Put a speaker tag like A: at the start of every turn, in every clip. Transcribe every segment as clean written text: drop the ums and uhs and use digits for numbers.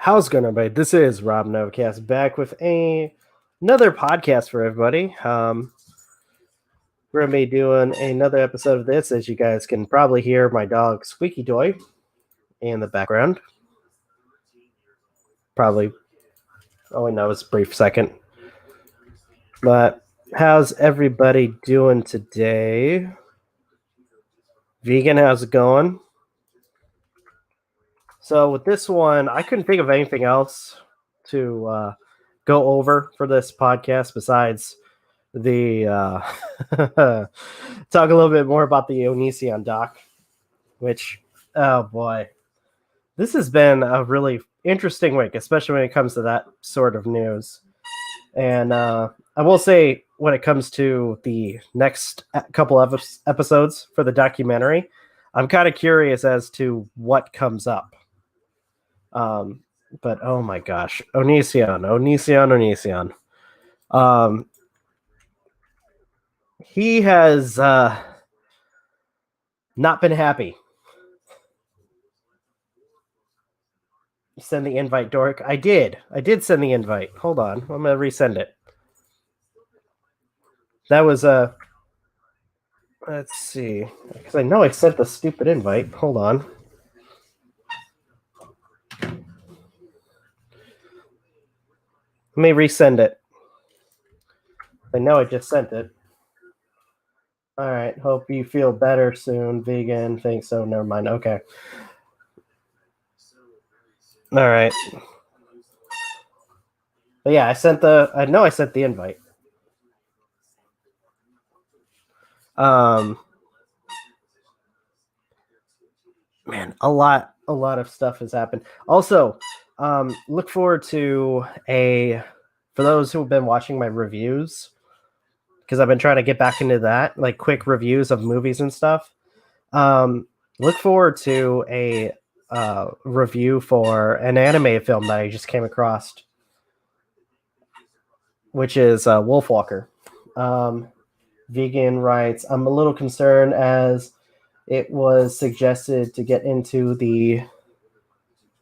A: How's it going, everybody? This is Rob Novakast back with another podcast for everybody. We're going to be doing another episode of this. As you guys can probably hear my dog Squeaky Toy in the background. Probably. Oh, no, it's a brief second. But how's everybody doing today? Vegan, how's it going? So with this one, I couldn't think of anything else to go over for this podcast besides the talk a little bit more about the Onision doc, which, oh boy, this has been a really interesting week, especially when it comes to that sort of news. And I will say, when it comes to the next couple of episodes for the documentary, I'm kind of curious as to what comes up. But oh my gosh, Onision. He has not been happy. Send the invite, Dork. I did send the invite. Hold on, I'm gonna resend it. That was let's see, because I know I sent the stupid invite. Hold on. Let me resend it. I know I just sent it. All right. Hope you feel better soon, vegan. Think so. Never mind. Okay. All right. But yeah, I know I sent the invite. Man, a lot of stuff has happened. Also, look forward to for those who have been watching my reviews, because I've been trying to get back into that, like quick reviews of movies and stuff. Look forward to a review for an anime film that I just came across, which is Wolfwalker. Vegan writes, I'm a little concerned as it was suggested to get into the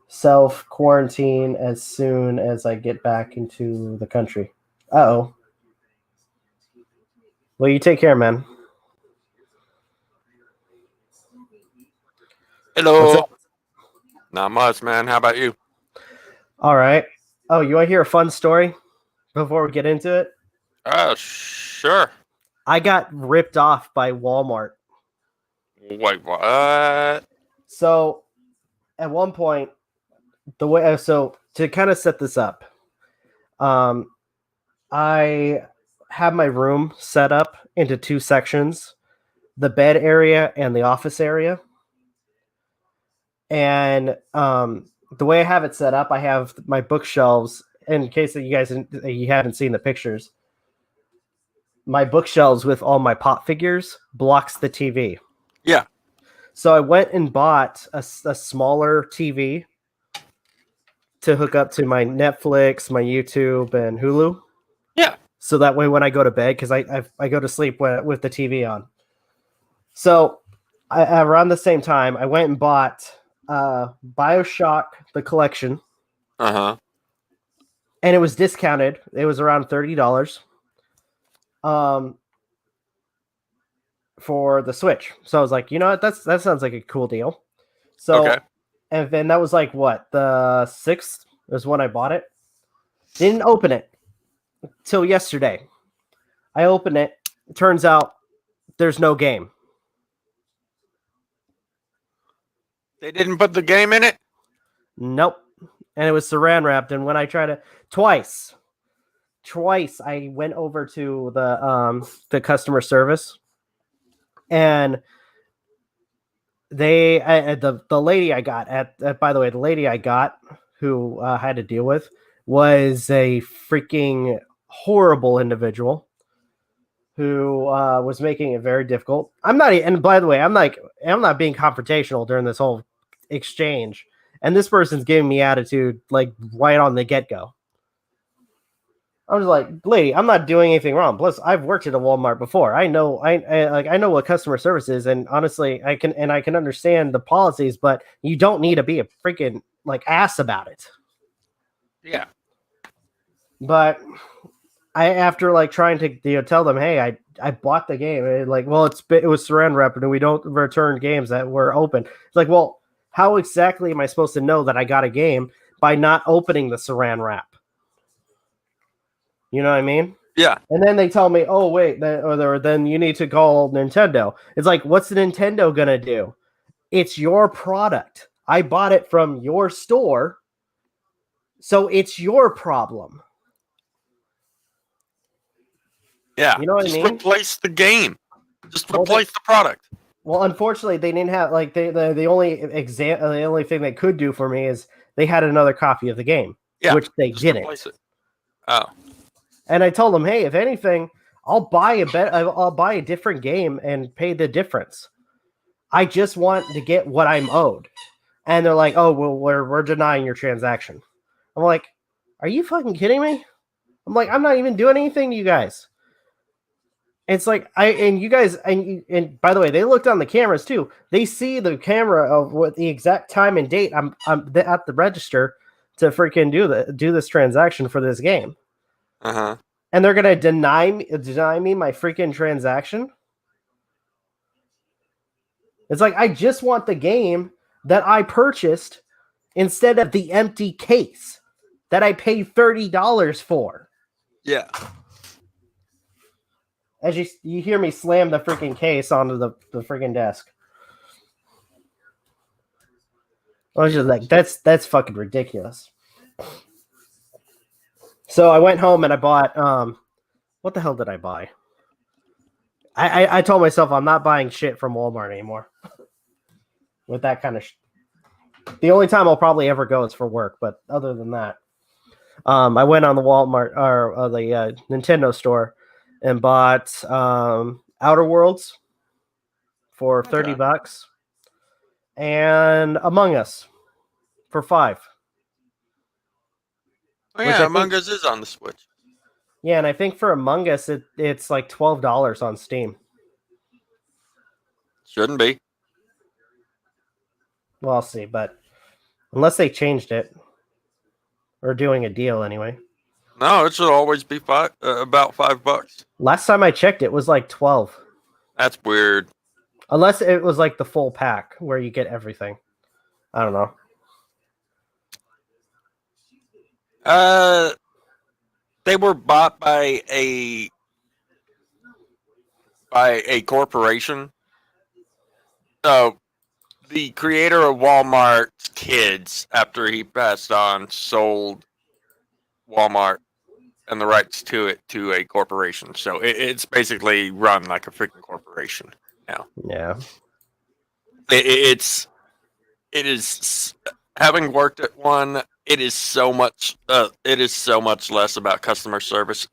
A: self-quarantine as soon as I get back into the country. Uh-oh. Well, you take care, man.
B: Hello. Not much, man. How about you?
A: All right. Oh, you want to hear a fun story before we get into it?
B: Sure.
A: I got ripped off by Walmart.
B: Wait, what?
A: So, at one point, to kind of set this up, I have my room set up into two sections, the bed area and the office area. And the way I have it set up, I have my bookshelves, in case that you haven't seen the pictures, my bookshelves with all my pop figures blocks the TV.
B: Yeah.
A: So I went and bought a smaller TV to hook up to my Netflix, my YouTube, and Hulu.
B: Yeah.
A: So that way when I go to bed, because I go to sleep with the TV on. So around the same time, I went and bought BioShock, the collection.
B: Uh-huh.
A: And it was discounted. It was around $30. For the Switch. So I was like, you know what? That sounds like a cool deal. So, okay. And then that was like what? The 6th was when I bought it. Didn't open it till yesterday. I opened it. It turns out there's no game.
B: They didn't put the game in it?
A: Nope. And it was saran wrapped. And when I tried to twice I went over to the customer service, and the lady I got by the way, the lady I got who I had to deal with was a freaking horrible individual who was making it very difficult. I'm not, and by the way, I'm not being confrontational during this whole exchange, and this person's giving me attitude like right on the get-go. I was like, lady, I'm not doing anything wrong. Plus, I've worked at a Walmart before. I know what customer service is, and honestly, I can understand the policies, but you don't need to be a freaking like ass about it.
B: Yeah.
A: But after like trying to tell them, hey, I bought the game, and like, well, it was Saran Wrap, and we don't return games that were open. It's like, well, how exactly am I supposed to know that I got a game by not opening the Saran Wrap? You know what I mean?
B: Yeah.
A: And then they tell me, oh wait, then you need to call Nintendo. It's like, what's the Nintendo gonna do? It's your product. I bought it from your store, so it's your problem.
B: Yeah.
A: You know what I mean?
B: Replace the game. Just replace the product.
A: Well, unfortunately, they didn't have like the only thing they could do for me is they had another copy of the game, which they didn't.
B: Replace it. Oh.
A: And I told them, hey, if anything, I'll buy a different game and pay the difference. I just want to get what I'm owed. And they're like, oh, well, we're denying your transaction. I'm like, are you fucking kidding me? I'm like, I'm not even doing anything to you guys. It's like you guys, and by the way, they looked on the cameras too. They see the camera of what the exact time and date I'm at the register to freaking do this transaction for this game.
B: Uh-huh.
A: And they're gonna deny me my freaking transaction. It's like, I just want the game that I purchased instead of the empty case that I paid $30 for.
B: Yeah.
A: As you hear me slam the freaking case onto the freaking desk. I was just like, that's fucking ridiculous. So I went home and I bought what the hell did I buy? I told myself I'm not buying shit from Walmart anymore. With that kind of the only time I'll probably ever go is for work, but other than that, I went on the Walmart or the Nintendo store and bought Outer Worlds for $30 and Among Us for $5.
B: Oh yeah, Among Us is on the Switch.
A: Yeah, and I think for Among Us it's like $12 on Steam.
B: Shouldn't be.
A: Well, I'll see, but unless they changed it or doing a deal anyway.
B: No, it should always be about $5.
A: Last time I checked, it was like 12.
B: That's weird.
A: Unless it was like the full pack where you get everything. I don't know.
B: They were bought by a corporation. So the creator of Walmart's kids, after he passed on, sold Walmart and the rights to it to a corporation. So it's basically run like a freaking corporation now.
A: Yeah.
B: It is, having worked at one, it is so much less about customer service.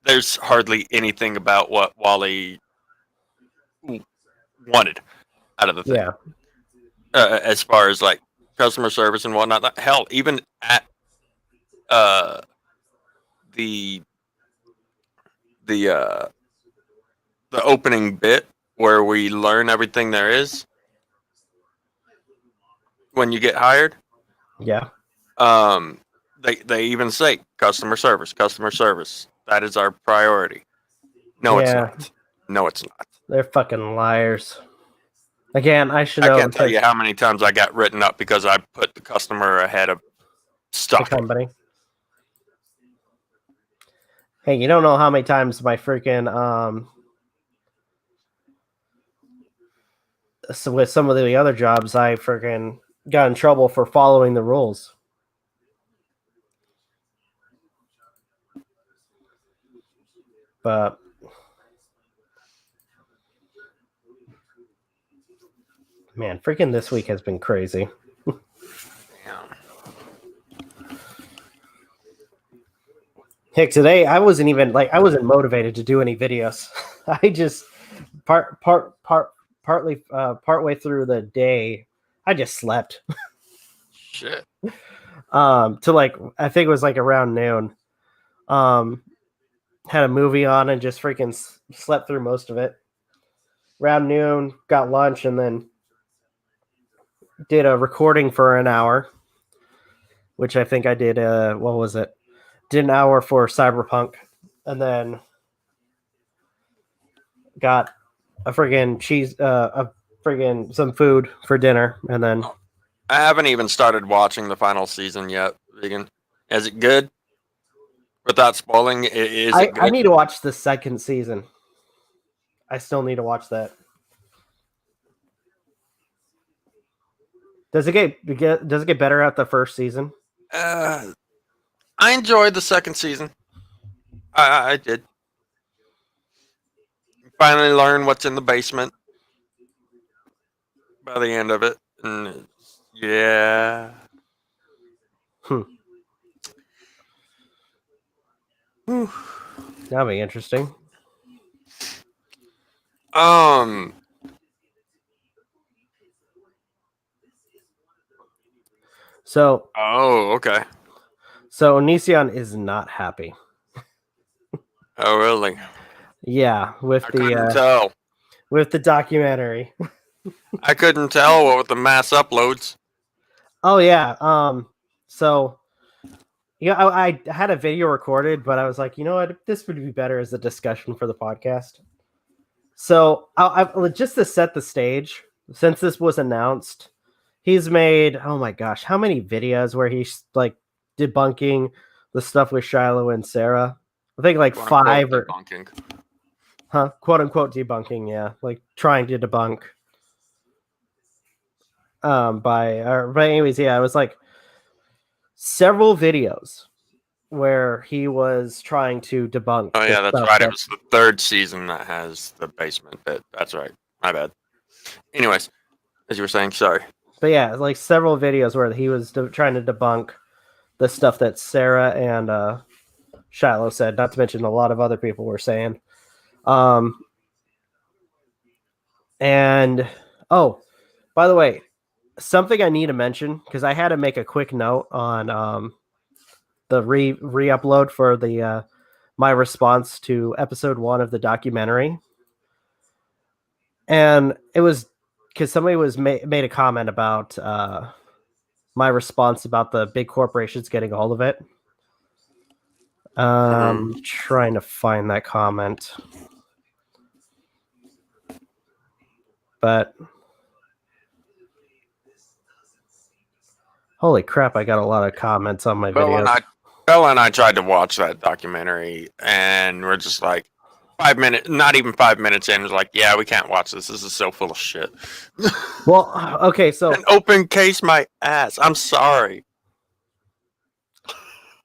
B: There's hardly anything about what Wally wanted out of the thing.
A: Yeah.
B: As far as like customer service and whatnot. Hell, even at the opening bit where we learn everything there is when you get hired.
A: Yeah.
B: They even say customer service. That is our priority. No, it's not. No, it's not.
A: They're fucking liars. Again, I should know.
B: I can't tell you how many times I got written up because I put the customer ahead of stock.
A: The company. Hey, you don't know how many times my freaking so with some of the other jobs I freaking got in trouble for following the rules. But man, freaking this week has been crazy. Heck, today I wasn't motivated to do any videos. I just partway through the day, I just slept.
B: Shit.
A: To like, I think it was like around noon. Had a movie on and just freaking slept through most of it. Around noon, got lunch, and then did a recording for an hour. which I think I did. What was it? Did an hour for Cyberpunk, and then got a friggin' cheese, a friggin' some food for dinner, and then
B: I haven't even started watching the final season yet. Vegan, is it good? Without spoiling, is it
A: I
B: good?
A: need to watch the second season. I still need to watch that. Does it get better at the first season?
B: I enjoyed the second season. I did. Finally learn what's in the basement by the end of it, and yeah. Whew.
A: That'll be interesting. So,
B: Oh, okay.
A: so Onision is not happy.
B: Oh, really?
A: Yeah,
B: I couldn't tell.
A: with the documentary.
B: I couldn't tell with the mass uploads.
A: Oh yeah. So yeah, I had a video recorded, but I was like, you know what, this would be better as a discussion for the podcast. So I just to set the stage, since this was announced, he's made, oh my gosh, how many videos where he's like debunking the stuff with Shiloh and Sarah? I think like
B: Quote,
A: 5 or
B: debunking.
A: quote unquote debunking, yeah, like trying to debunk. But anyways, yeah, it was like several videos where he was trying to debunk.
B: Oh
A: the
B: yeah, that's
A: stuff
B: right. It
A: that-
B: was the third season that has the basement bit. That's right. My bad. Anyways, as you were saying, sorry.
A: But yeah, like several videos where he was trying to debunk the stuff that Sarah and Shiloh said. Not to mention a lot of other people were saying. And oh, by the way, something I need to mention because I had to make a quick note on the re-upload for the my response to episode 1 of the documentary, and it was because somebody was made a comment about my response about the big corporations getting a hold of it. Trying to find that comment, but holy crap, I got a lot of comments on my videos.
B: Bella and I tried to watch that documentary, and we're just like 5 minutes, not even 5 minutes in, was like, yeah, we can't watch this. This is so full of shit.
A: Well, okay, so
B: An open case my ass. I'm sorry.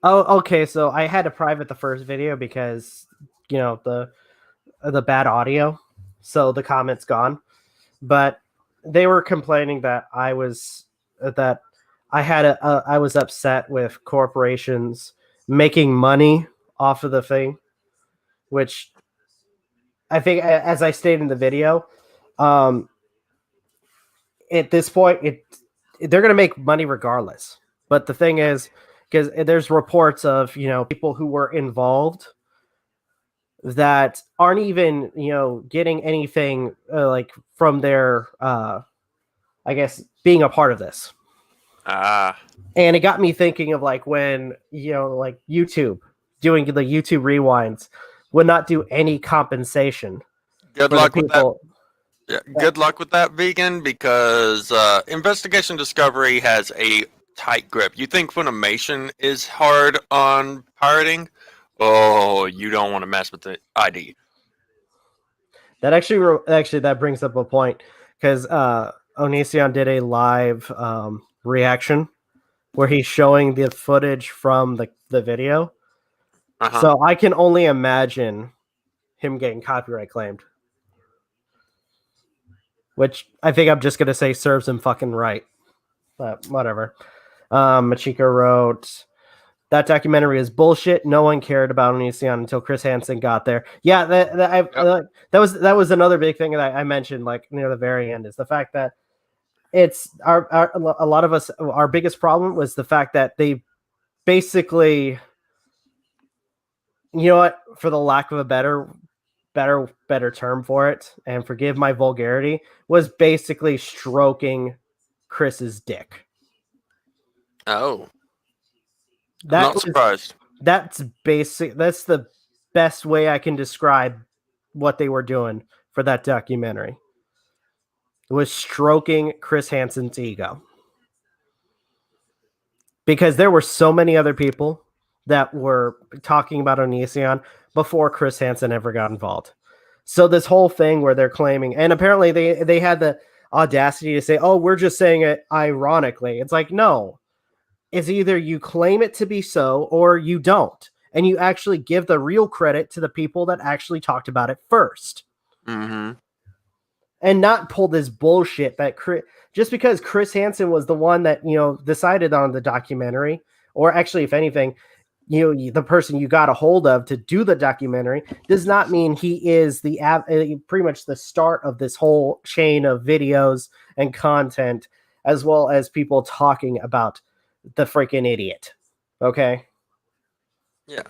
A: oh, okay, so I had to private the first video because the bad audio, so the comments gone. But they were complaining that I was I was upset with corporations making money off of the thing, which I think, as I stated in the video, at this point, they're going to make money regardless. But the thing is, because there's reports of people who were involved that aren't even getting anything like from their I guess being a part of this. And it got me thinking of like when like YouTube doing the YouTube rewinds would not do any compensation.
B: Good luck with that. Yeah, good luck with that, vegan, because Investigation Discovery has a tight grip. You think Funimation is hard on pirating? Oh, you don't want to mess with the ID.
A: That actually that brings up a point because Onision did a live reaction where he's showing the footage from the video. So I can only imagine him getting copyright claimed. Which I think I'm just going to say serves him fucking right. But whatever. Machika wrote, that documentary is bullshit. No one cared about Onision until Chris Hansen got there. Yeah, that was another big thing that I mentioned, like near the very end, is the fact that it's a lot of us. Our biggest problem was the fact that they basically, for the lack of a better term for it, and forgive my vulgarity, was basically stroking Chris's dick.
B: Oh. I'm not surprised.
A: That's basic. That's the best way I can describe what they were doing for that documentary. It was stroking Chris Hansen's ego. Because there were so many other people that were talking about Onision before Chris Hansen ever got involved. So this whole thing where they're claiming, and apparently they had the audacity to say, "Oh, we're just saying it ironically." It's like, no, it's either you claim it to be so or you don't, and you actually give the real credit to the people that actually talked about it first,
B: Mm-hmm.
A: and not pull this bullshit that just because Chris Hansen was the one that decided on the documentary, or actually, if anything, the person you got a hold of to do the documentary, does not mean he is the pretty much the start of this whole chain of videos and content, as well as people talking about the freaking idiot. Okay.
B: Yeah.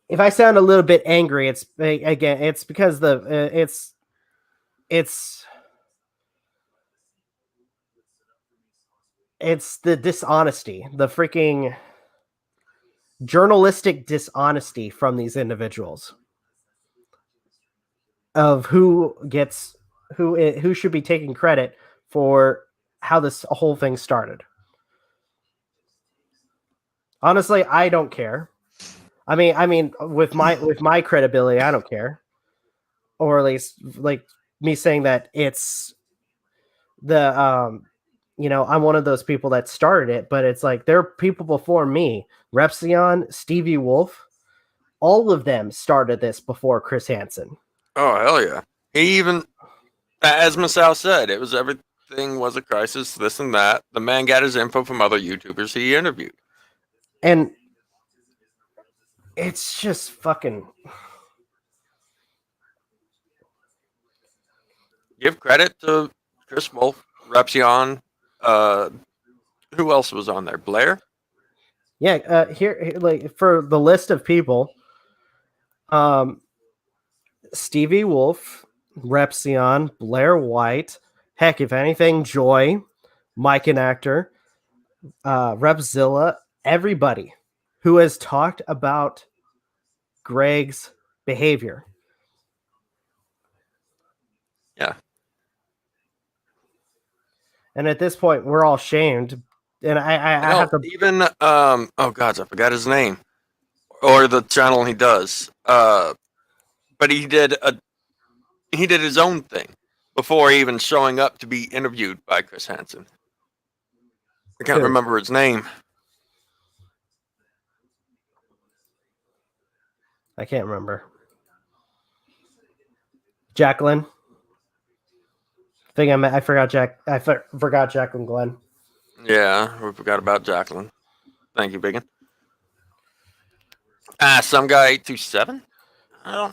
A: If I sound a little bit angry, it's because it's the dishonesty, the freaking journalistic dishonesty from these individuals of who should be taking credit for how this whole thing started. Honestly, I don't care. I mean, with my credibility, I don't care. Or at least like me saying that it's the I'm one of those people that started it, but it's like there are people before me, Repsion, Stevie Wolf, all of them started this before Chris Hansen.
B: Oh, hell yeah. He even, as Masao said, everything was a crisis, this and that. The man got his info from other YouTubers he interviewed.
A: And it's just fucking...
B: Give credit to Chris Wolf, Repsion, who else was on there? Blair?
A: Yeah, here, like, for the list of people, Stevie Wolf, Repsion, Blair White, heck, if anything, Joy, Mike and Actor, Repzilla, everybody who has talked about Greg's behavior.
B: Yeah.
A: And at this point, we're all shamed. And I have to...
B: Even, oh God, I forgot his name. Or the channel he does. But he did his own thing before even showing up to be interviewed by Chris Hansen. I can't remember his name.
A: I can't remember. Jacqueline. I forgot Jacqueline Glenn.
B: Yeah, we forgot about Jacqueline. Thank you, Biggin. Some guy 827?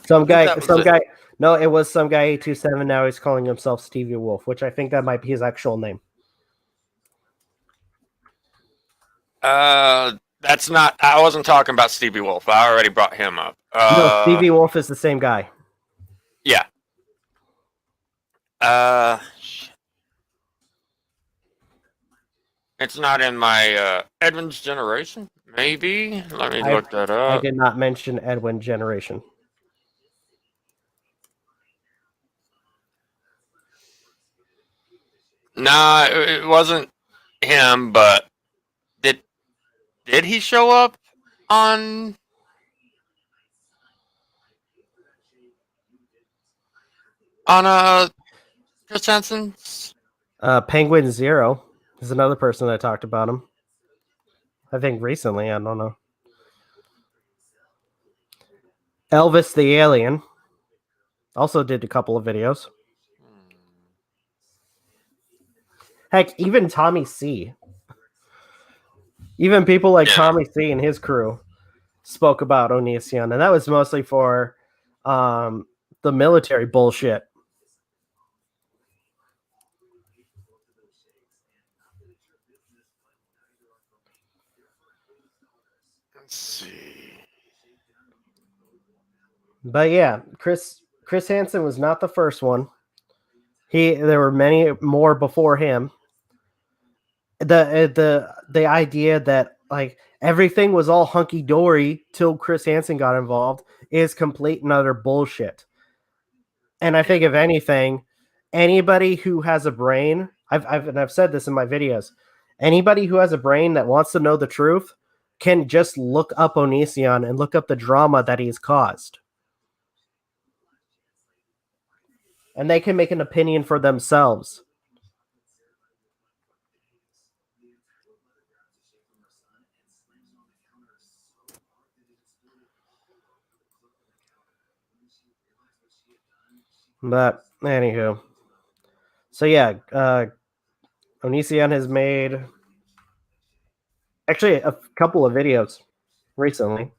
A: Some guy. No, it was some guy 827. Now he's calling himself Stevie Wolf, which I think that might be his actual name.
B: That's not. I wasn't talking about Stevie Wolf. I already brought him up.
A: No, Stevie Wolf is the same guy.
B: Yeah. It's not in my Edwin's generation. Maybe. Let me look that up.
A: I did not mention Edwin generation.
B: Nah, it wasn't him. But did he show up on? Chris Hansen's?
A: Penguin Zero is another person that talked about him. I think recently. I don't know. Elvis the Alien also did a couple of videos. Heck, even Tommy C. Even people like Tommy C and his crew spoke about Onision, and that was mostly for the military bullshit.
B: Let's see.
A: But yeah, Chris Hansen was not the first one. There were many more before him. The idea that like everything was all hunky dory till Chris Hansen got involved is complete and utter bullshit. And I think if anything, anybody who has a brain, I've said this in my videos, anybody who has a brain that wants to know the truth can just look up Onision and look up the drama that he's caused. And they can make an opinion for themselves. But anywho, so yeah, Onision has made actually a couple of videos recently.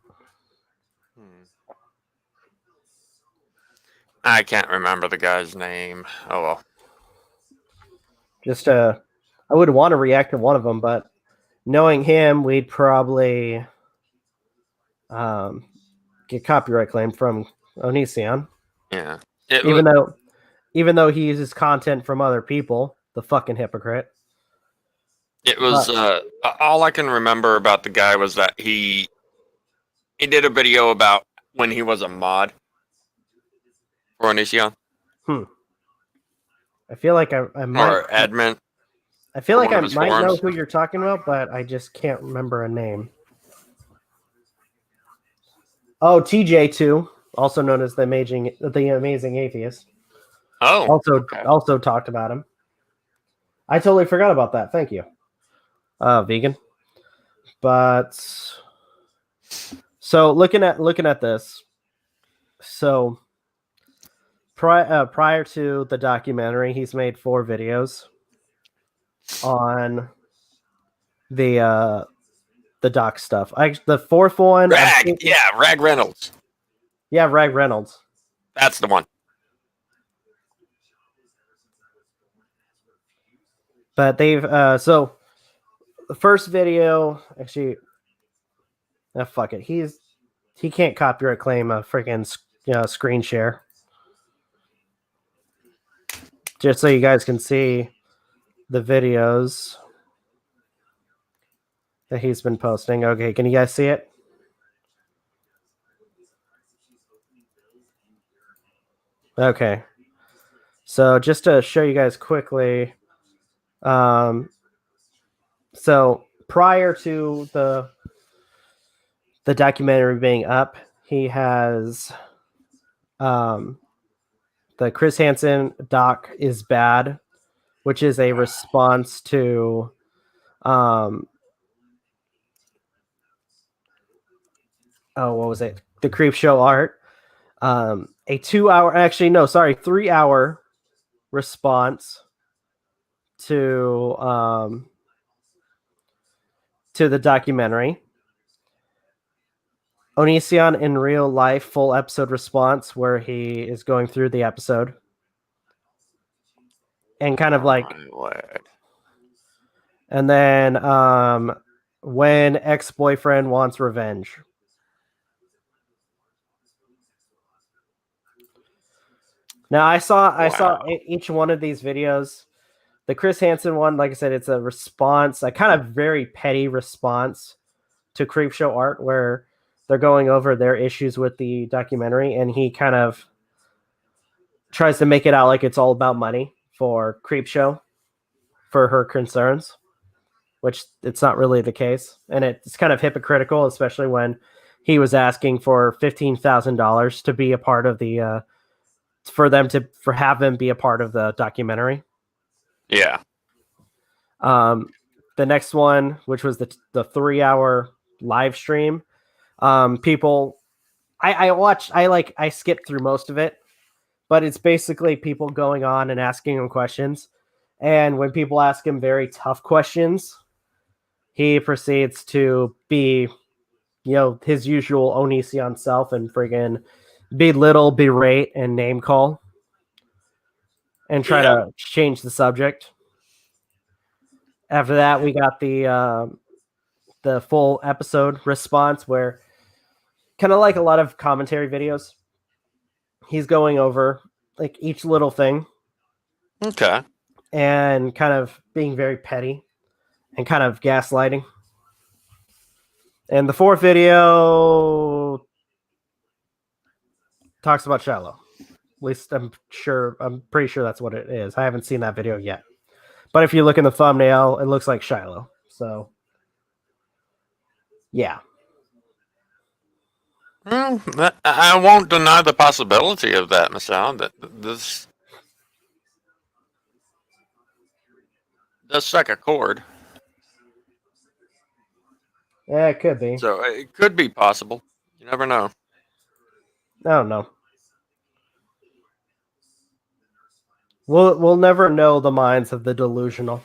B: I can't remember the guy's name. Oh well.
A: Just I would want to react to one of them, but knowing him, we'd probably get copyright claim from Onision.
B: Yeah.
A: Even though he uses content from other people, the fucking hypocrite.
B: It was all I can remember about the guy was that he did a video about when he was a mod for Onision.
A: I feel like I might
B: Or admin.
A: I feel like I might
B: forums.
A: know who you're talking about, but I just can't remember a name. Oh, TJ2, also known as the amazing atheist.
B: Oh.
A: Also talked about him. I totally forgot about that. Thank you. Vegan. But so looking at this, so prior to the documentary, he's made 4 videos on the doc stuff. The 4th one,
B: Rag Reynolds.
A: Yeah, Rag Reynolds.
B: That's the one.
A: But they've so the first video actually, fuck it. He can't copyright claim a freaking screen share. Just so you guys can see the videos that he's been posting. Okay, can you guys see it? Okay. So just to show you guys quickly, so prior to the documentary being up, he has the Chris Hansen doc is bad, which is a response to what was it? The Creep Show art. A 3-hour response to the documentary. Onision in real life full episode response where he is going through the episode and kind of like, and then when ex-boyfriend wants revenge. Now I saw each one of these videos. The Chris Hansen one, like I said, it's a response, a kind of very petty response to Creepshow art where they're going over their issues with the documentary, and he kind of tries to make it out like it's all about money for Creepshow for her concerns, which it's not really the case. And it's kind of hypocritical, especially when he was asking for $15,000 to be a part of the have him be a part of the documentary.
B: Yeah.
A: The next one, which was the 3-hour live stream, people, I skipped through most of it, but it's basically people going on and asking him questions. And when people ask him very tough questions, he proceeds to be, his usual Onision self and friggin' belittle, berate, and name call and try to change the subject. After that, we got the full episode response where, kind of like a lot of commentary videos, he's going over like each little thing.
B: Okay.
A: And kind of being very petty and kind of gaslighting. And the fourth video talks about Shiloh. At least I'm pretty sure that's what it is. I haven't seen that video yet. But if you look in the thumbnail, it looks like Shiloh. So, yeah.
B: Well, I won't deny the possibility of that, Michelle. That this does strike a chord.
A: Yeah, it could be.
B: So it could be possible. You never know.
A: I don't know. We'll never know the minds of the delusional.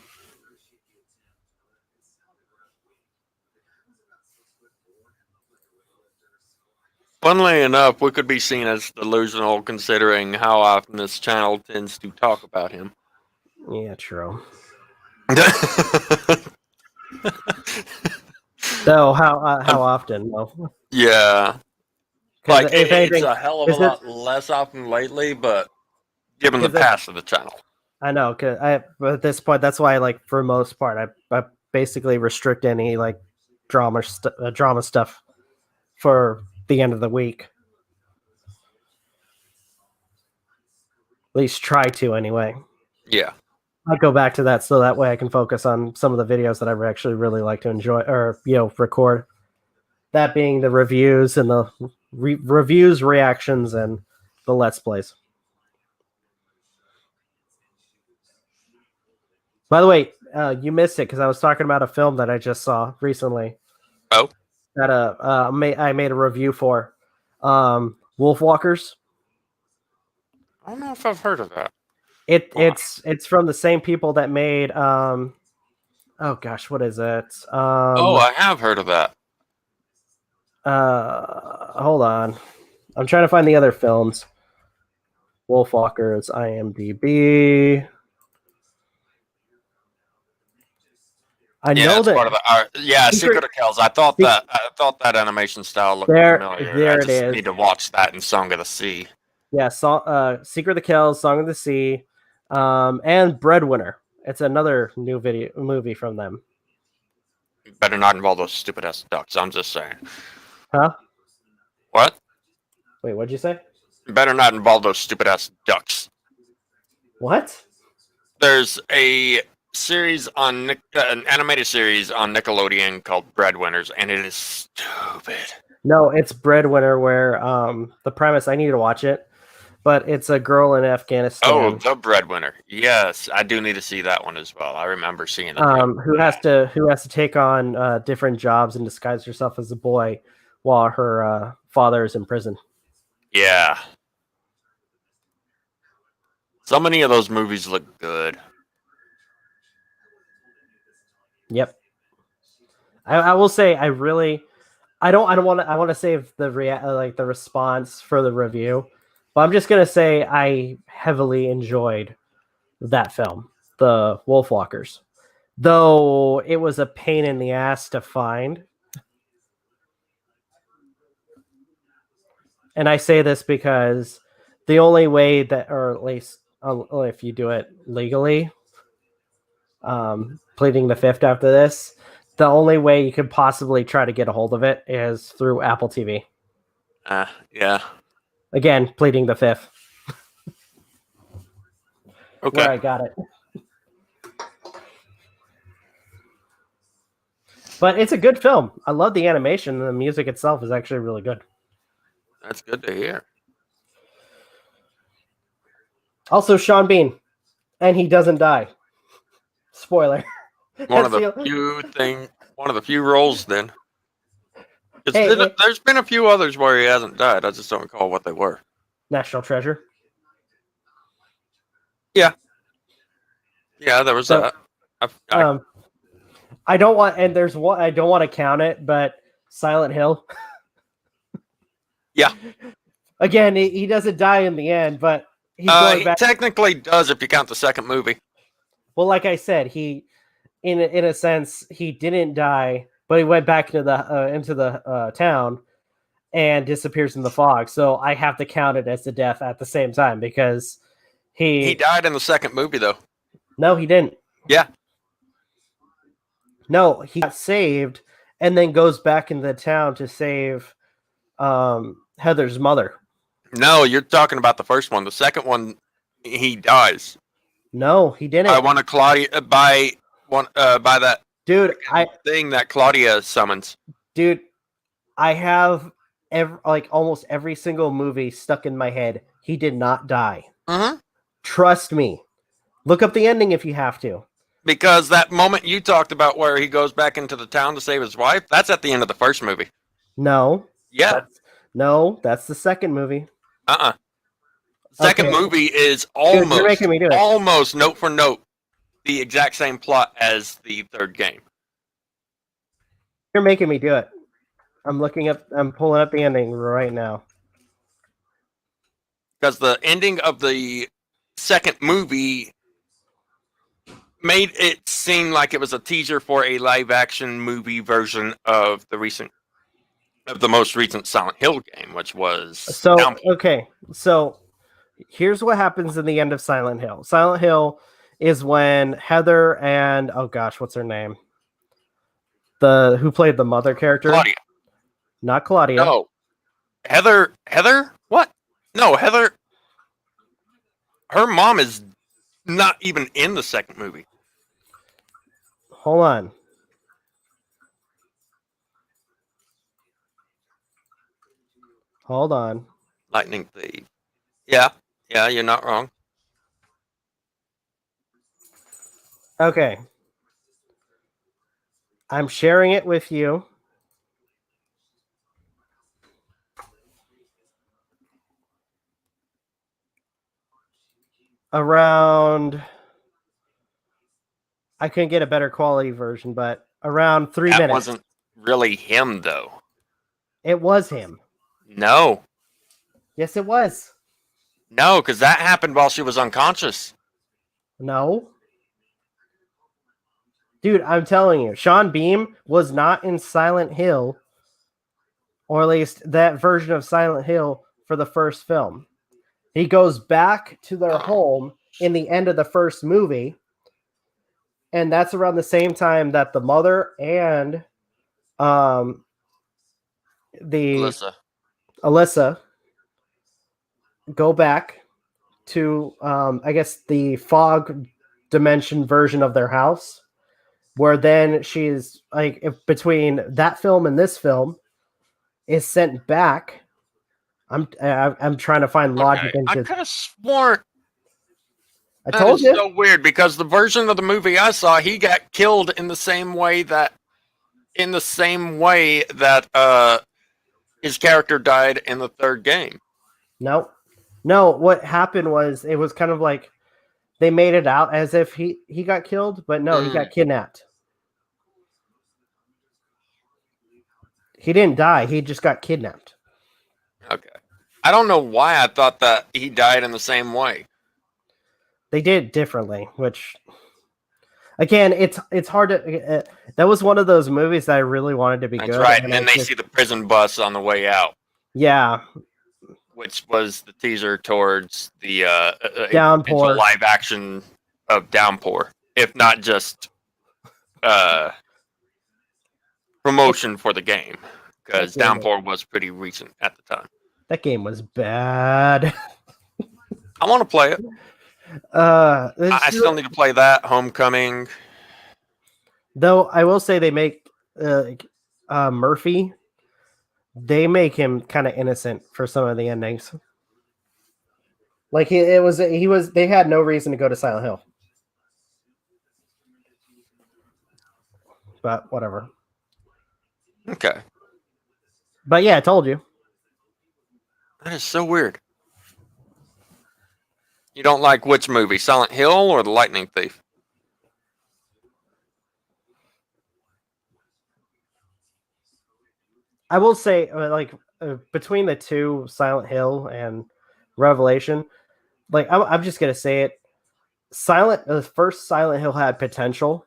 B: Funnily enough, we could be seen as delusional considering how often this channel tends to talk about him.
A: Yeah, true. So how often? No.
B: Yeah. Like,
A: if anything,
B: it's a hell of a lot less often lately, but given the past of the channel.
A: I know, but at this point, that's why, like, for most part, I basically restrict any, like, drama stuff for the end of the week. At least try to, anyway.
B: Yeah.
A: I'll go back to that so that way I can focus on some of the videos that I actually really like to enjoy or, record. That being the reviews and the reviews, reactions, and the Let's Plays. By the way, you missed it because I was talking about a film that I just saw recently.
B: Oh.
A: That I made a review for. Wolfwalkers.
B: I don't know if I've heard of that.
A: It's from the same people that made oh gosh, what is it?
B: I have heard of that.
A: Hold on. I'm trying to find the other films. Wolfwalkers, IMDb. I know that
B: part of the Secret of Kells. I thought that animation style looked familiar.
A: There
B: I just
A: it is.
B: need to watch that in Song of the Sea.
A: Yeah, Secret of the Kells, Song of the Sea, and Breadwinner. It's another new movie from them.
B: Better not involve those stupid ass ducks. I'm just saying.
A: Huh?
B: What?
A: Wait, what'd you say?
B: Better not involve those stupid ass ducks.
A: What?
B: There's a series on an animated series on Nickelodeon called Breadwinners, and it is stupid.
A: No, it's Breadwinner, where the premise, I need to watch it, but it's a girl in Afghanistan.
B: Oh, The Breadwinner. Yes, I do need to see that one as well. I remember seeing it.
A: Who has to take on different jobs and disguise herself as a boy while her father is in prison.
B: Yeah. So many of those movies look good.
A: Yep. I will say I want to save the the response for the review, but I'm just gonna say I heavily enjoyed that film, The Wolfwalkers, though it was a pain in the ass to find. And I say this because the only way that, or at least if you do it legally, pleading the fifth after this, the only way you could possibly try to get a hold of it is through Apple TV.
B: Yeah.
A: Again, pleading the fifth.
B: Okay.
A: Where I got it. But it's a good film. I love the animation, and the music itself is actually really good.
B: That's good to hear.
A: Also, Sean Bean, and he doesn't die. Spoiler.
B: One of the few roles then. There's been a few others where he hasn't died. I just don't recall what they were.
A: National Treasure.
B: Yeah. Yeah, there was that.
A: I don't want, and there's one, I don't want to count it, but Silent Hill.
B: Yeah.
A: Again, he doesn't die in the end, but he's
B: going back. He technically does if you count the second movie.
A: Well, like I said, he, in a sense, he didn't die, but he went back into the town and disappears in the fog. So I have to count it as a death at the same time because he
B: died in the second movie, though.
A: No, he didn't.
B: Yeah.
A: No, he got saved and then goes back into the town to save Heather's mother.
B: No, you're talking about the first one. The second one, he dies.
A: No, he didn't.
B: I want to Claudia by that
A: dude.
B: thing that Claudia summons.
A: Dude, I have almost every single movie stuck in my head. He did not die. Trust me. Look up the ending if you have to.
B: Because that moment you talked about where he goes back into the town to save his wife, that's at the end of the first movie.
A: No.
B: Yeah.
A: That's the second movie.
B: Second movie is almost,
A: you're making me do it.
B: Almost note for note the exact same plot as the third game.
A: You're making me do it. I'm pulling up the ending right now.
B: Because the ending of the second movie made it seem like it was a teaser for a live-action movie version of the most recent Silent Hill game, which was Downpour.
A: Okay. So here's what happens in the end of Silent Hill. Silent Hill is when Heather and what's her name? Who played the mother character?
B: Claudia.
A: Not Claudia.
B: No. Heather? What? No, Heather. Her mom is not even in the second movie.
A: Hold on.
B: Lightning Thief. Yeah, you're not wrong.
A: Okay. I'm sharing it with you. Around, I couldn't get a better quality version, but around 3 minutes.
B: That wasn't really him, though.
A: It was him.
B: No.
A: Yes, it was.
B: No, because that happened while she was unconscious.
A: No. Dude, I'm telling you, Sean Beam was not in Silent Hill, or at least that version of Silent Hill for the first film. He goes back to their home in the end of the first movie, and that's around the same time that the mother and Alyssa go back to I guess the fog dimension version of their house, where then she's like, between that film and this film is sent back. I'm trying to find logic into.
B: I could have sworn.
A: I told you.
B: So weird, because the version of the movie I saw, he got killed in the same way that his character died in the third game.
A: No. What happened was, it was kind of like they made it out as if he got killed, but no, he got kidnapped. He didn't die. He just got kidnapped.
B: Okay. I don't know why I thought that he died in the same way.
A: They did it differently, which, again, it's hard to. That was one of those movies that I really wanted to be good.
B: That's right, and then they see the prison bus on the way out.
A: Yeah.
B: Which was the teaser towards the
A: Downpour
B: live action of Downpour, if not just promotion for the game, because Downpour was pretty recent at the time.
A: That game was bad.
B: I want to play it. I still need to play that. Homecoming.
A: Though I will say, they make Murphy. They make him kind of innocent for some of the endings. Like they had no reason to go to Silent Hill. But whatever.
B: Okay.
A: But yeah, I told you.
B: That is so weird. You don't like which movie, Silent Hill or The Lightning Thief?
A: I will say, between the two, Silent Hill and Revelation, I'm just gonna say it. The first Silent Hill had potential,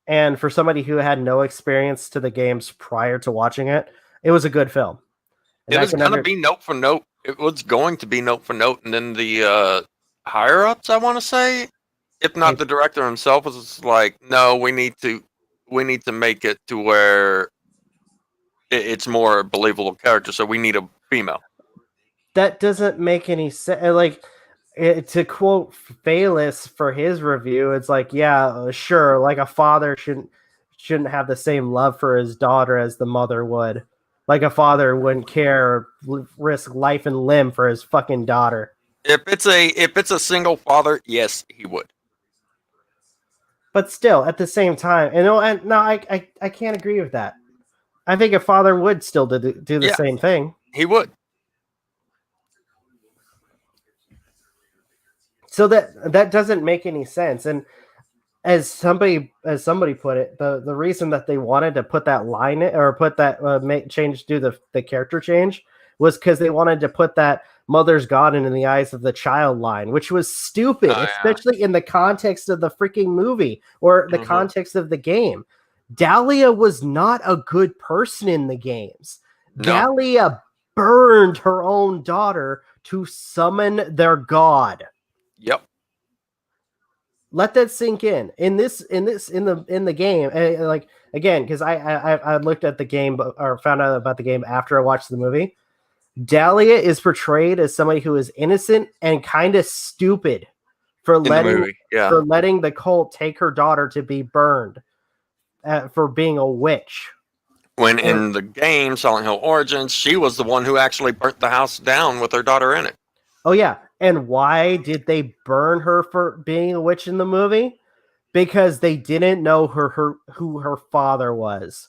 A: and for somebody who had no experience to the games prior to watching it, it was a good film.
B: And it was going to be note for note. It was going to be note for note, and then the higher ups, I want to say, if not the director himself, was like, no, we need to make it to where it's more believable character. So we need a female.
A: That doesn't make any sense. Like, to quote Phayllis for his review, it's like, yeah, sure, like a father shouldn't have the same love for his daughter as the mother would. Like a father wouldn't care, risk life and limb for his fucking daughter.
B: If it's a single father, yes, he would.
A: But still, at the same time, no, I can't agree with that. I think a father would still do the same thing.
B: He would.
A: So that doesn't make any sense. And as somebody put it, the reason that they wanted to put that line in, or put that the character change, was because they wanted to put that mother's God in the eyes of the child line, which was stupid, especially in the context of the freaking movie or the context of the game. Dahlia was not a good person in the games. No. Dahlia burned her own daughter to summon their god.
B: Yep.
A: Let that sink in. In the game, like, again, because I looked at the game or found out about the game after I watched the movie. Dahlia is portrayed as somebody who is innocent and kind of stupid for letting the cult take her daughter to be burned for being a witch.
B: When in the game Silent Hill Origins, she was the one who actually burnt the house down with her daughter in it.
A: Oh yeah. And why did they burn her for being a witch in the movie? Because they didn't know who her father was.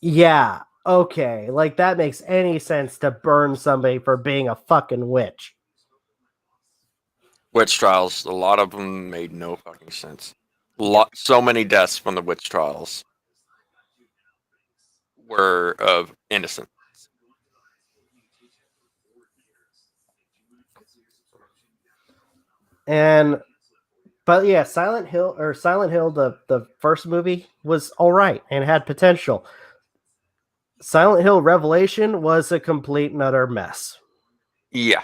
A: Yeah, okay. Like, that makes any sense to burn somebody for being a fucking witch.
B: Witch trials, a lot of them made no fucking sense. So many deaths from the witch trials were of innocent.
A: But yeah, Silent Hill, the first movie was all right and had potential. Silent Hill Revelation was a complete and utter mess.
B: Yeah.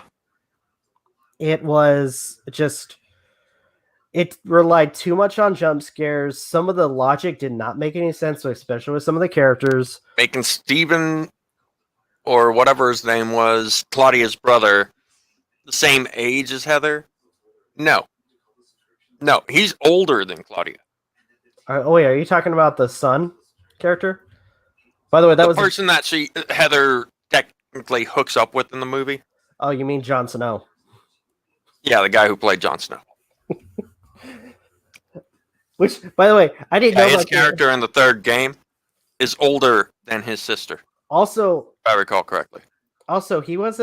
A: It was just, it relied too much on jump scares. Some of the logic did not make any sense, especially with some of the characters.
B: Making Steven, or whatever his name was, Claudia's brother, the same age as Heather. No, he's older than Claudia.
A: Oh wait, are you talking about the son character? By the way, that was
B: the person that Heather technically hooks up with in the movie.
A: Oh, you mean Jon Snow?
B: Yeah, the guy who played Jon Snow.
A: Which, by the way, I didn't know
B: his character in the third game is older than his sister.
A: Also,
B: if I recall correctly.
A: Also, he was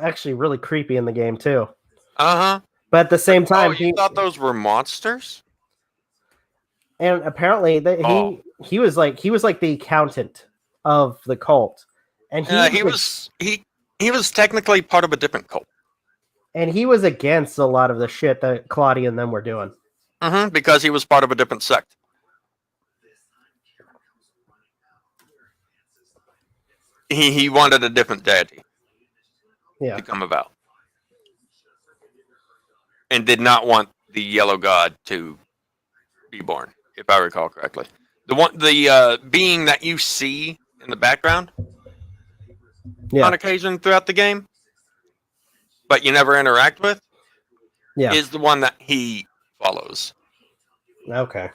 A: actually really creepy in the game too.
B: Uh-huh.
A: But at the same time,
B: you thought those were monsters?
A: And apparently he was like the accountant of the cult. And
B: he was technically part of a different cult.
A: And he was against a lot of the shit that Claudia and them were doing.
B: Because he was part of a different sect. He wanted a different deity to come about. And did not want the yellow god to be born, if I recall correctly. The being that you see in the background on occasion throughout the game, but you never interact with, is the one that he follows.
A: Okay.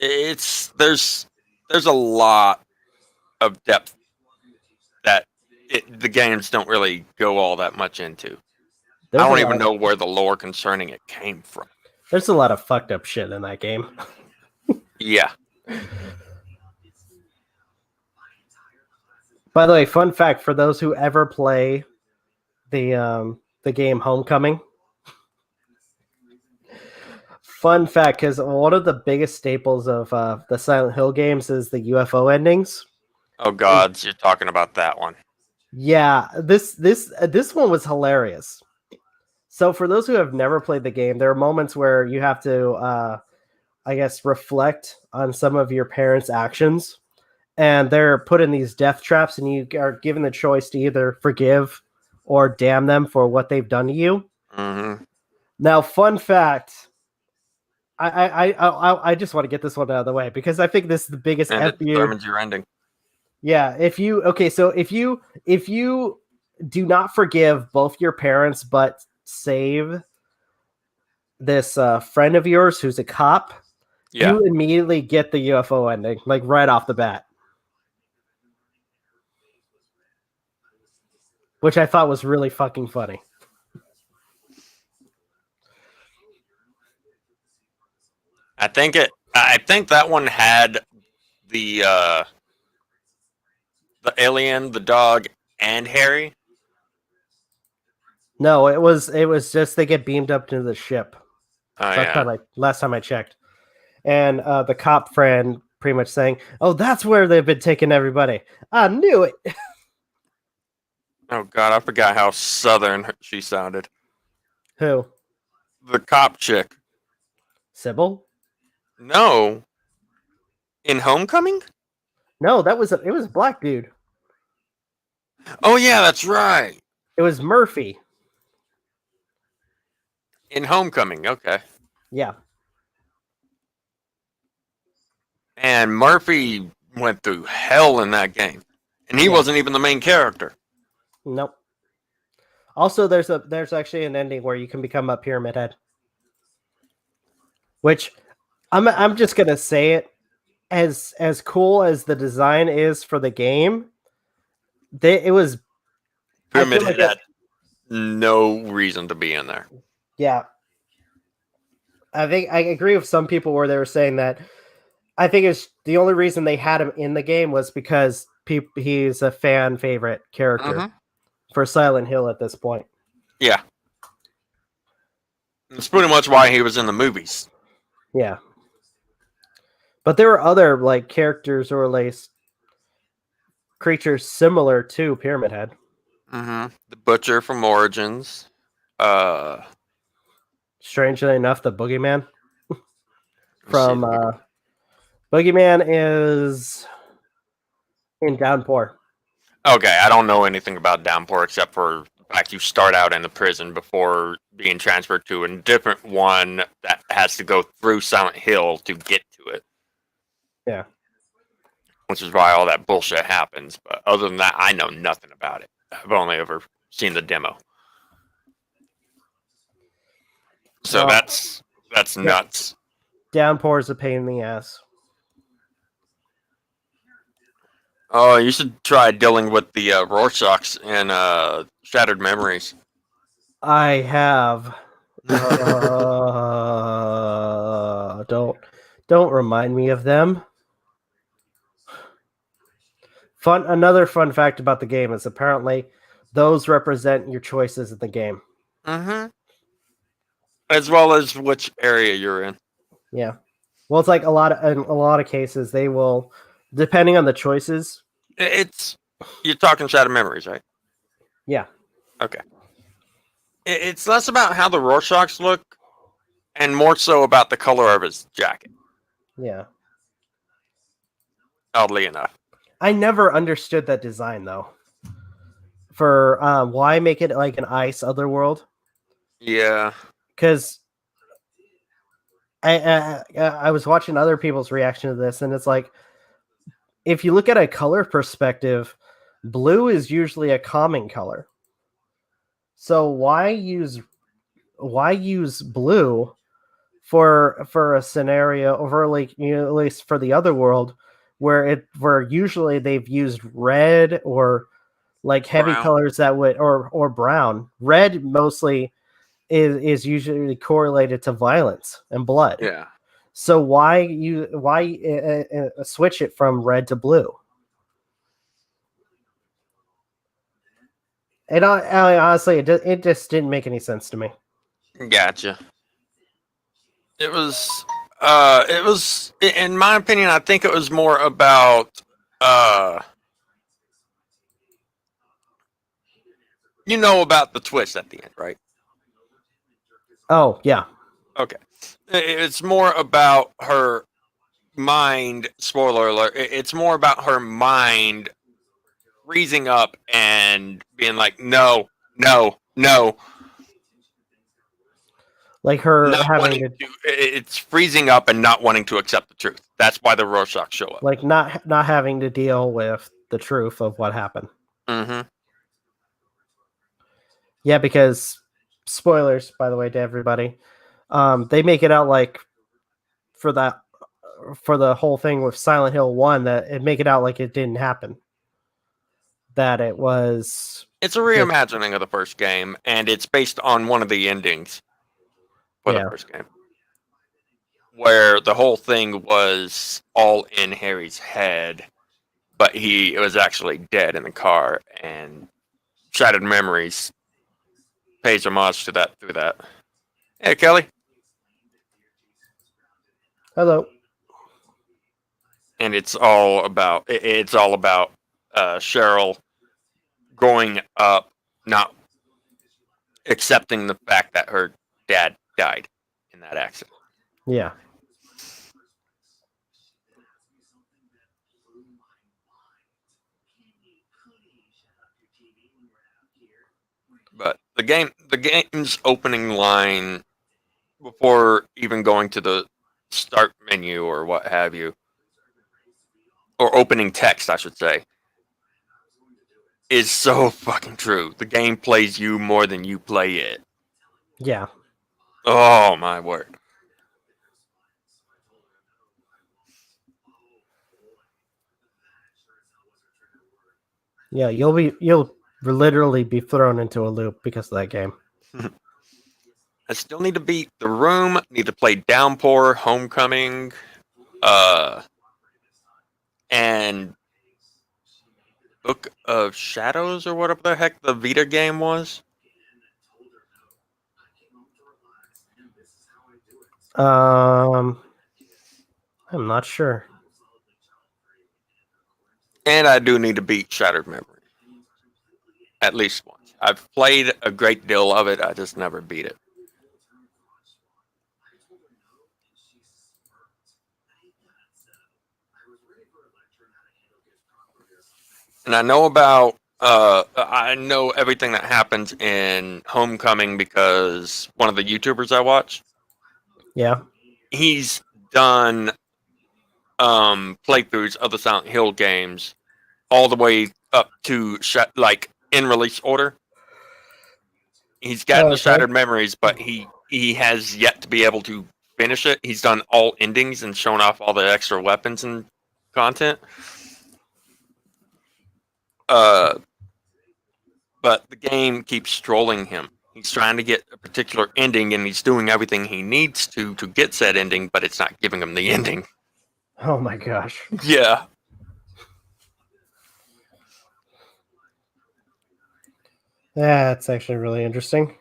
B: There's a lot of depth that the games don't really go all that much into. I don't even know where the lore concerning it came from.
A: There's a lot of fucked up shit in that game.
B: Yeah.
A: By the way, fun fact for those who ever play the game Homecoming. Fun fact, because one of the biggest staples of the Silent Hill games is the UFO endings.
B: Oh God, you're talking about that one.
A: Yeah, this one was hilarious. So for those who have never played the game, there are moments where you have to, I guess, reflect on some of your parents' actions. And they're put in these death traps, and you are given the choice to either forgive or damn them for what they've done to you.
B: Mm-hmm.
A: Now, fun fact, I just want to get this one out of the way because I think this is the biggest
B: And it
A: FU.
B: determines your ending.
A: Yeah, if you do not forgive both your parents but save this friend of yours who's a cop,
B: Yeah.
A: you immediately get the UFO ending, like right off the bat. Which I thought was really fucking funny.
B: I think that one had the alien, the dog, and Harry.
A: No, it was just they get beamed up to the ship.
B: Oh yeah.
A: Last time I checked. And the cop friend pretty much saying, "Oh, that's where they've been taking everybody. I knew it."
B: Oh god, I forgot how southern she sounded.
A: Who?
B: The cop chick.
A: Sybil?
B: No. In Homecoming?
A: No, it was a black dude.
B: Oh yeah, that's right.
A: It was Murphy.
B: In Homecoming, okay.
A: Yeah.
B: And Murphy went through hell in that game. And he wasn't even the main character.
A: Nope. Also, there's actually an ending where you can become a pyramid head. Which I'm just gonna say it, as cool as the design is for the game, it was
B: Pyramid Head had no reason to be in there.
A: Yeah. I think I agree with some people where they were saying that I think it's the only reason they had him in the game was because he's a fan favorite character for Silent Hill at this point.
B: Yeah. That's pretty much why he was in the movies.
A: Yeah. But there were other like characters or like creatures similar to Pyramid Head.
B: The Butcher from Origins.
A: Strangely enough, the Boogeyman from Boogeyman is in Downpour.
B: Okay, I don't know anything about Downpour except for the fact you start out in the prison before being transferred to a different one that has to go through Silent Hill to get to it.
A: Yeah.
B: Which is why all that bullshit happens. But other than that, I know nothing about it. I've only ever seen the demo. So that's nuts.
A: Downpour is a pain in the ass.
B: Oh, you should try dealing with the Rorschachs and Shattered Memories.
A: I have. Don't remind me of them. Another fun fact about the game is apparently those represent your choices in the game.
B: As well as which area you're in.
A: Yeah. Well, it's like in a lot of cases they will, depending on the choices.
B: You're talking Shattered Memories, right?
A: Yeah.
B: Okay. It's less about how the Rorschachs look and more so about the color of his jacket.
A: Yeah.
B: Oddly enough.
A: I never understood that design though. For why make it like an ice otherworld?
B: Yeah.
A: Because I was watching other people's reaction to this, and it's like, if you look at a color perspective, blue is usually a calming color. So why use blue for a scenario over like at least for the other world where usually they've used red or like heavy
B: brown
A: colors that would or brown. Red mostly is usually correlated to violence and blood.
B: Yeah.
A: So why switch it from red to blue? And I honestly, it just didn't make any sense to me.
B: Gotcha. It was, in my opinion, I think it was more about, you know about the twist at the end, right?
A: Oh, yeah.
B: Okay. It's more about her mind, spoiler alert, it's more about her mind freezing up and being like, no.
A: Like her
B: Not
A: having
B: wanting to, it's freezing up and not wanting to accept the truth. That's why the Rorschach show up.
A: like not having to deal with the truth of what happened.
B: Mm-hmm.
A: Yeah, because spoilers, by the way, to everybody, they make it out like for the whole thing with Silent Hill 1 that it make it out like it didn't happen. That it was.
B: It's a reimagining of the first game, and it's based on one of the endings for the first game, where the whole thing was all in Harry's head, but he was actually dead in the car, and Shattered Memories pays homage to that through that. Hey, Kelly.
A: Hello.
B: And it's all about Cheryl growing up, not accepting the fact that her dad died in that accident.
A: Yeah.
B: But the game's opening line, before even going to the start menu or what have you, or opening text, I should say, is so fucking true. The game plays you more than you play it.
A: Yeah.
B: Oh my word.
A: Yeah, you'll literally be thrown into a loop because of that game.
B: I still need to beat The Room, need to play Downpour, Homecoming, and Book of Shadows, or whatever the heck the Vita game was.
A: I'm not sure.
B: And I do need to beat Shattered Memory. At least once. I've played a great deal of it, I just never beat it. And I know I know everything that happens in Homecoming because one of the YouTubers I watch,
A: Yeah.
B: he's done playthroughs of the Silent Hill games all the way up to like in release order. He's gotten the Shattered Memories, but he has yet to be able to finish it. He's done all endings and shown off all the extra weapons and content. But the game keeps trolling him. He's trying to get a particular ending, and he's doing everything he needs to get said ending, but it's not giving him the ending.
A: Oh my gosh.
B: Yeah.
A: That's actually really interesting.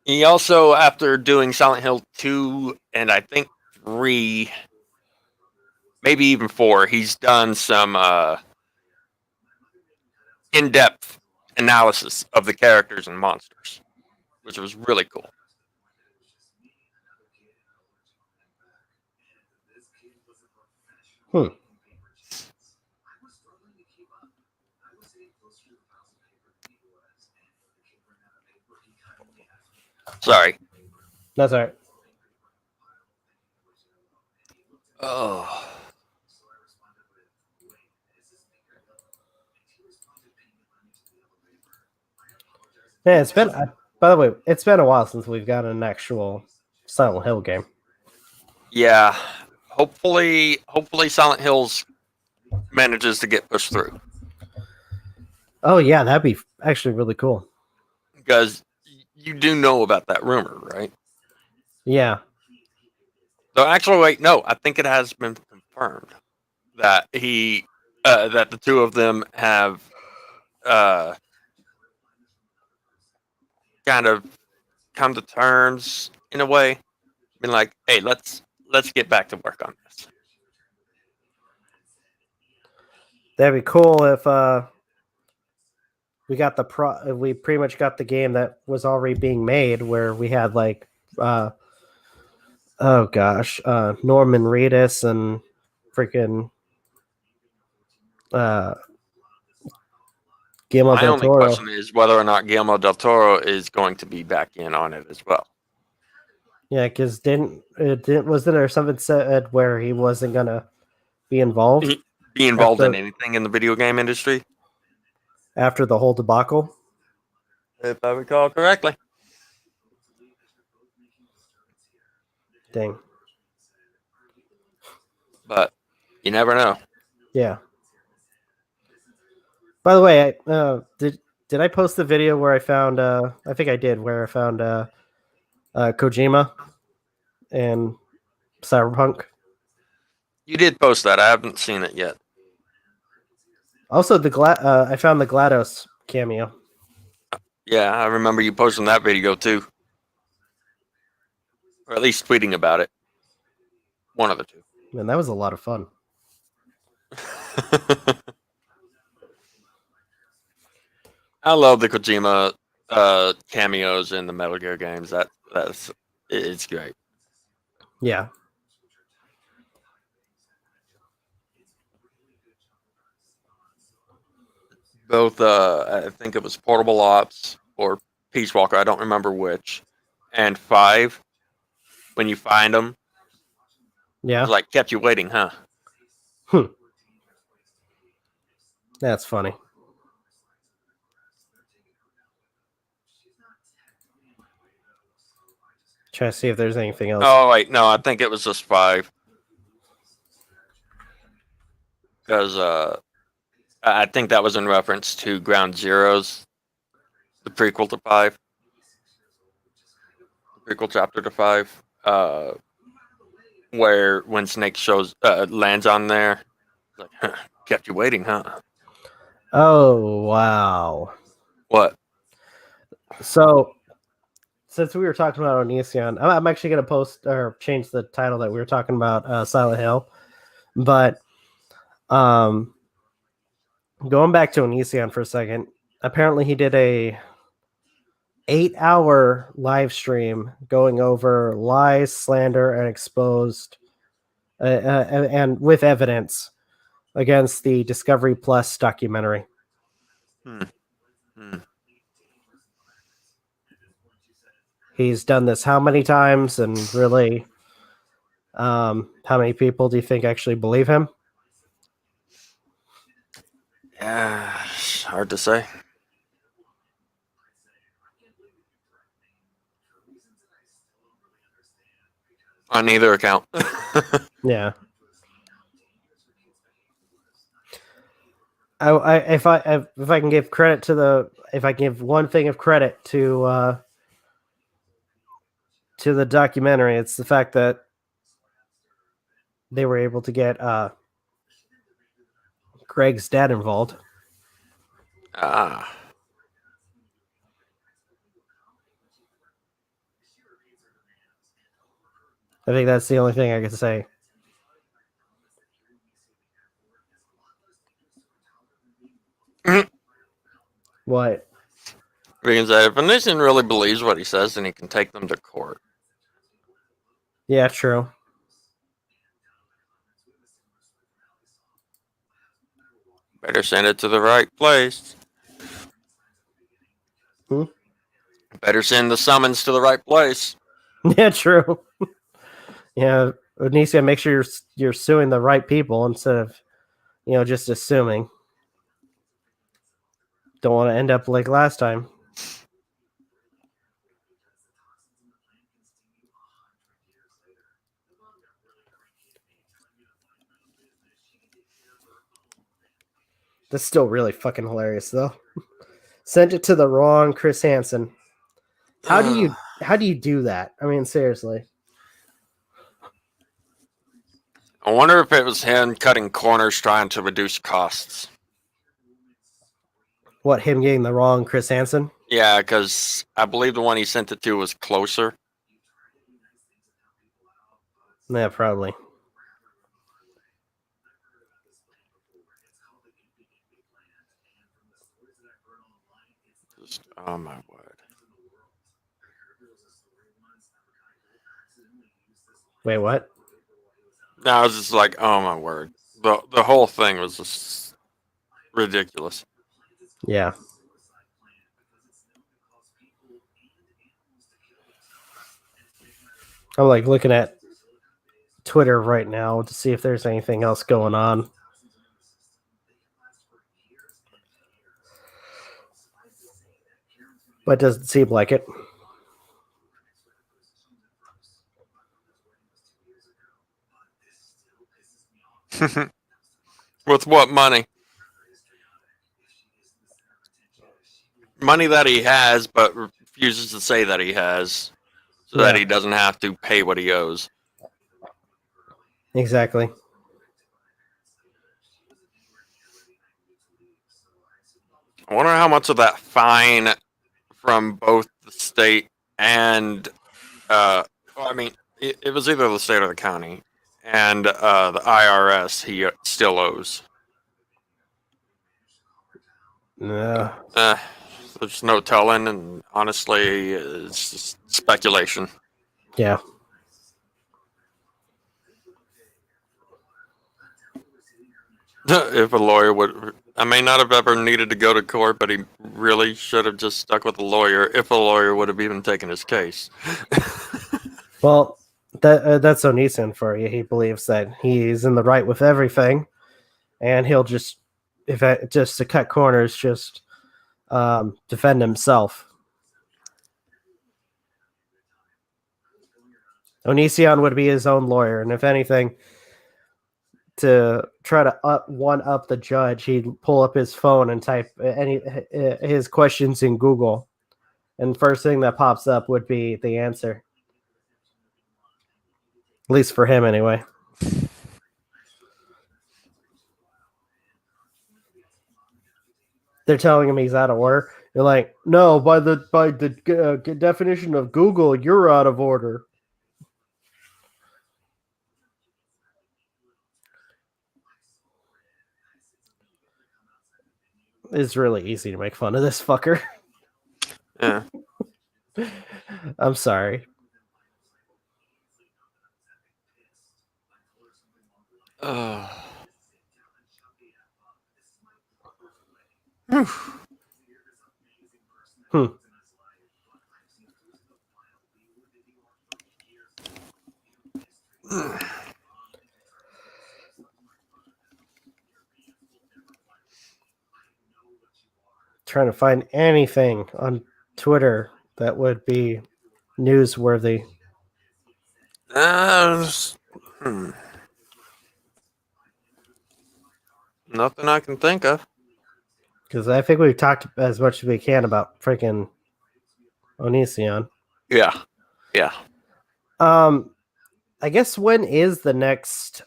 B: He also, after doing Silent Hill 2 and I think 3, maybe even 4, he's done some in-depth analysis of the characters and monsters, which was really cool. Sorry.
A: That's all right.
B: Oh.
A: Yeah, it's been. By the way, it's been a while since we've got an actual Silent Hill game.
B: Yeah. Hopefully Silent Hills manages to get pushed through.
A: Oh yeah, that'd be actually really cool.
B: Because you do know about that rumor, right?
A: Yeah.
B: So actually, wait, no, I think it has been confirmed that that the two of them have kind of come to terms in a way. Been like, hey, let's get back to work on this.
A: That'd be cool if we got we pretty much got the game that was already being made, where we had like oh gosh, Norman Reedus and freaking Guillermo
B: My
A: del
B: only
A: Toro.
B: question is whether or not Guillermo del Toro is going to be back in on it as well.
A: Yeah, because wasn't there something said where he wasn't gonna be involved
B: Be involved
A: after,
B: in anything in the video game industry?
A: after the whole debacle?
B: If I recall correctly.
A: Dang.
B: But you never know.
A: Yeah. By the way, did I post the video where I found? I think I did, where I found Kojima and Cyberpunk.
B: You did post that. I haven't seen it yet.
A: Also, I found the GLaDOS cameo.
B: Yeah, I remember you posting that video too. Or at least tweeting about it. One of the two.
A: Man, that was a lot of fun.
B: I love the Kojima cameos in the Metal Gear games. It's great.
A: Yeah.
B: Both I think it was Portable Ops or Peace Walker, I don't remember which. And 5, when you find them,
A: Yeah.
B: it's like kept you waiting, huh?
A: That's funny. Trying to see if there's anything else.
B: Oh wait, no, I think it was just 5. Because I think that was in reference to Ground Zeroes, the prequel to 5. The prequel chapter to 5. Where when Snake lands on there, like, huh, kept you waiting, huh?
A: Oh, wow.
B: What?
A: So, since we were talking about Onision, I'm actually going to post or change the title that we were talking about Silent Hill. But going back to Onision for a second, apparently he did a 8-hour live stream going over lies, slander, and exposed and with evidence against the Discovery Plus documentary. He's done this how many times, and really, how many people do you think actually believe him?
B: Yeah, it's hard to say. On either account.
A: Yeah. If I can give credit to if I can give one thing of credit to the documentary, it's the fact that they were able to get Greg's dad involved.
B: Ah.
A: I think that's the only thing I can say. What?
B: Because if Onision really believes what he says, then he can take them to court.
A: Yeah, true.
B: Better send it to the right place. Better send the summons to the right place.
A: Yeah, true. Yeah, Onision, make sure you're suing the right people instead of, just assuming. Don't want to end up like last time. That's still really fucking hilarious, though. Sent it to the wrong Chris Hansen. How do you do that? I mean, seriously.
B: I wonder if it was him cutting corners trying to reduce costs.
A: What, him getting the wrong Chris Hansen?
B: Yeah, because I believe the one he sent it to was closer.
A: Yeah, probably.
B: Oh my word.
A: Wait, what?
B: No, I was just like, oh my word. The whole thing was just ridiculous.
A: Yeah. I'm like looking at Twitter right now to see if there's anything else going on. But it doesn't seem like it.
B: With what money? Money that he has, but refuses to say that he has, so that he doesn't have to pay what he owes.
A: Exactly.
B: I wonder how much of that fine from both the state and, well, I mean, it was either the state or the county, and the IRS he still owes.
A: Yeah.
B: There's no telling, and honestly, it's just speculation.
A: Yeah.
B: If a lawyer would, I may not have ever needed to go to court, but he really should have just stuck with a lawyer if a lawyer would have even taken his case.
A: Well, that's Onision for you. He believes that he's in the right with everything, and he'll just, just to cut corners, just defend himself. Onision would be his own lawyer, and if anything, to try to one up the judge, he'd pull up his phone and type his questions in Google, and first thing that pops up would be the answer. At least for him, anyway. They're telling him he's out of order. They're like, no, by the definition of Google, you're out of order. It's really easy to make fun of this fucker.
B: Yeah.
A: I'm sorry. Trying to find anything on Twitter that would be newsworthy.
B: Nothing I can think of.
A: Because I think we've talked as much as we can about freaking Onision.
B: Yeah. Yeah.
A: I guess when is the next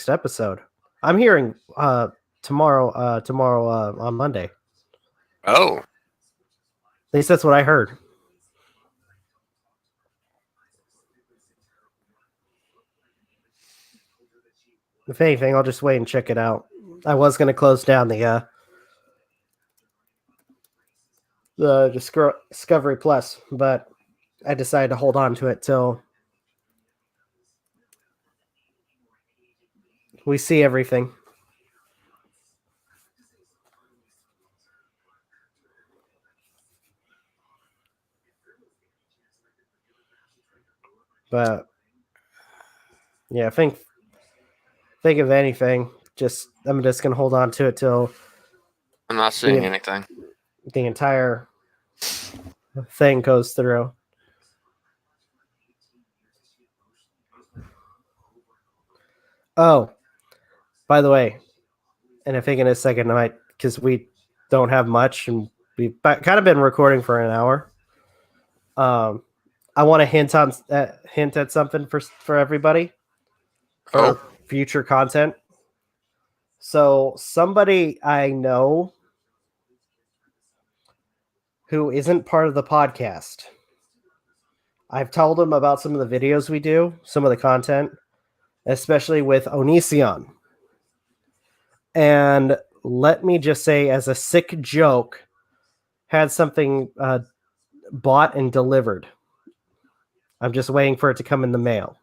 A: episode? I'm hearing tomorrow on Monday.
B: Oh.
A: At least that's what I heard. If anything, I'll just wait and check it out. I was going to close down the Discovery Plus, but I decided to hold on to it till we see everything. But yeah, think of anything. I'm just gonna hold on to it till
B: I'm not seeing anything.
A: The entire thing goes through. Oh, by the way, and I think in a second I might, because we don't have much and we've kind of been recording for an hour. I want to hint at something for everybody for future content. So somebody I know who isn't part of the podcast, I've told him about some of the videos we do, some of the content, especially with Onision. And let me just say, as a sick joke, had something bought and delivered. I'm just waiting for it to come in the mail.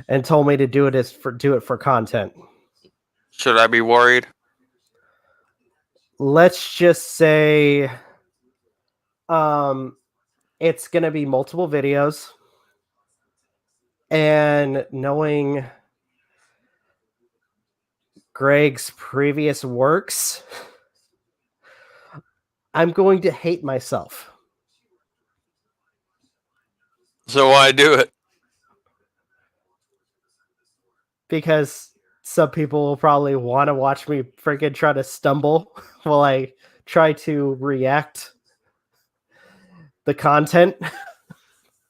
A: And told me to do it for content.
B: Should I be worried?
A: Let's just say it's going to be multiple videos, and knowing Greg's previous works, I'm going to hate myself.
B: So why do it?
A: Because some people will probably want to watch me freaking try to stumble while I try to react the content.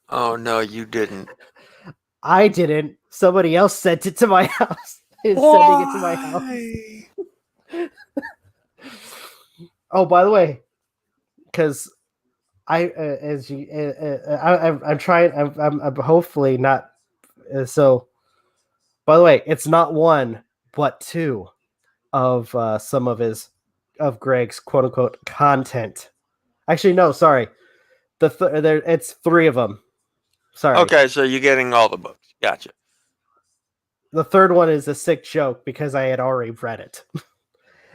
B: Oh no, you didn't.
A: I didn't. Somebody else sent it to my house. Is sending it to my house. Oh, by the way, because as you, I'm trying. I'm hopefully not. So, by the way, it's not one but two of some of Greg's quote unquote content. Actually, no, sorry. It's three of them. Sorry.
B: Okay, so you're getting all the books. Gotcha.
A: The third one is a sick joke because I had already read it.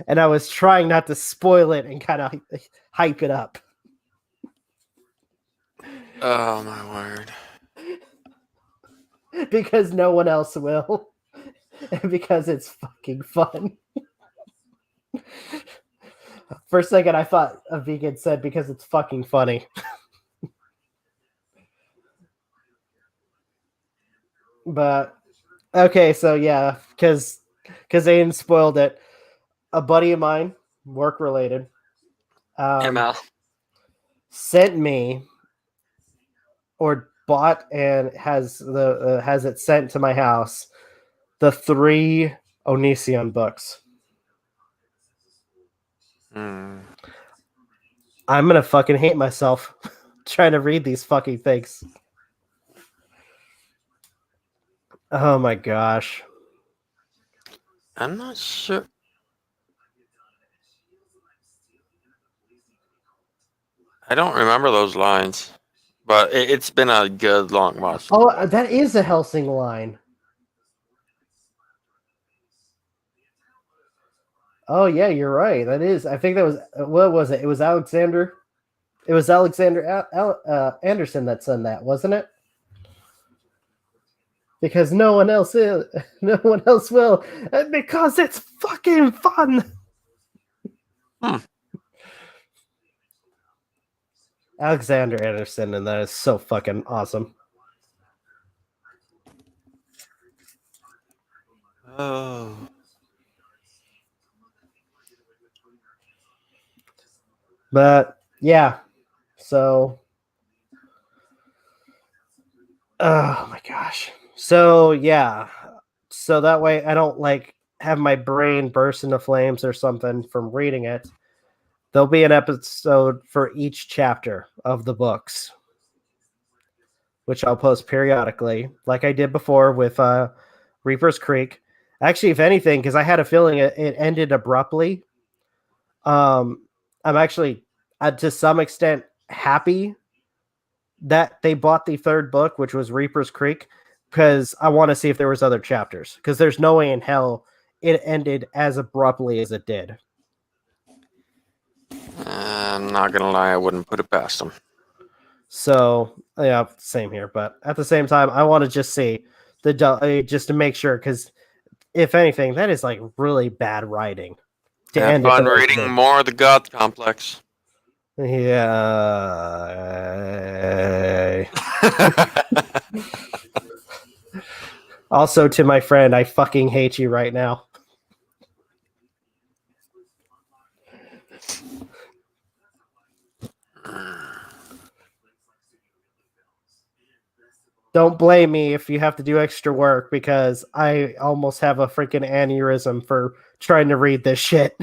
A: And I was trying not to spoil it and kind of hype it up.
B: Oh my word.
A: Because no one else will. And because it's fucking fun. For a second, I thought a vegan said because it's fucking funny. But, okay, so yeah, because Aiden spoiled it. A buddy of mine, work related,
B: ML.
A: sent me or bought and has it sent to my house the 3 Onision books. I'm gonna fucking hate myself trying to read these fucking things. Oh my gosh.
B: I'm not sure. I don't remember those lines, but it's been a good long while.
A: Oh, that is a Helsing line. Oh yeah, you're right. That is. I think that was. What was it? It was Alexander. It was Alexander Anderson that said that, wasn't it? Because no one else is. No one else will. Because it's fucking fun. Alexander Anderson, and that is so fucking awesome.
B: Oh.
A: But yeah, so oh my gosh. So yeah, so that way I don't like have my brain burst into flames or something from reading it. There'll be an episode for each chapter of the books, which I'll post periodically, like I did before with Reaper's Creek. Actually, if anything, because I had a feeling it ended abruptly. I'm actually, to some extent, happy that they bought the third book, which was Reaper's Creek, because I want to see if there was other chapters. Because there's no way in hell it ended as abruptly as it did.
B: I'm not gonna lie, I wouldn't put it past them.
A: So yeah, same here. But at the same time, I want to just see just to make sure, because if anything, that is like really bad writing.
B: Have fun reading more of the God Complex.
A: Yeah. Also, to my friend, I fucking hate you right now. Don't blame me if you have to do extra work, because I almost have a freaking aneurysm for trying to read this shit.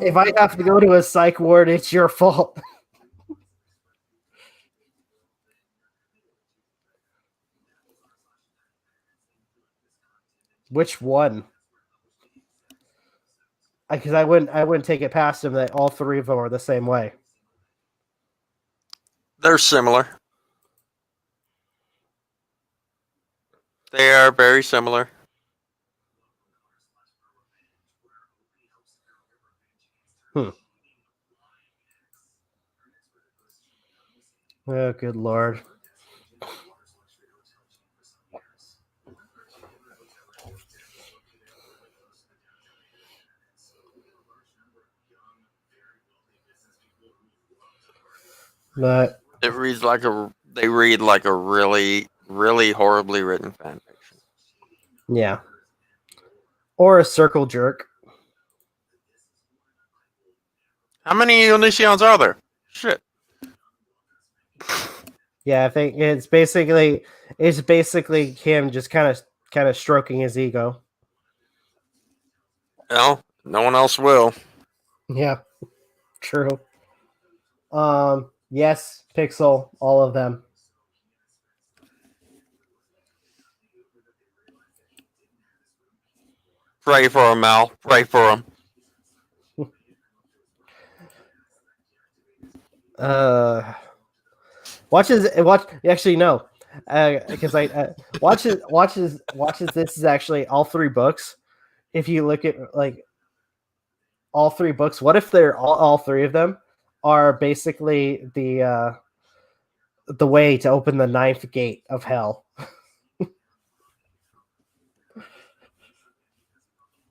A: If I have to go to a psych ward, it's your fault. Which one? Because I wouldn't take it past him that all three of them are the same way.
B: They're similar. They are very similar.
A: Oh, good lord. But
B: They read like a really, really horribly written fan fiction.
A: yeah. Or a circle jerk.
B: How many Onisions are there? Shit.
A: Yeah, I think it's basically him just kind of stroking his ego.
B: No, no one else will.
A: Yeah, true. Yes, Pixel, all of them.
B: Pray for him, Mal. Pray for him.
A: Watch. Actually, no, because I watches. This is actually all three books. If you look at like all three books, what if they're all three of them are basically the way to open the ninth gate of hell?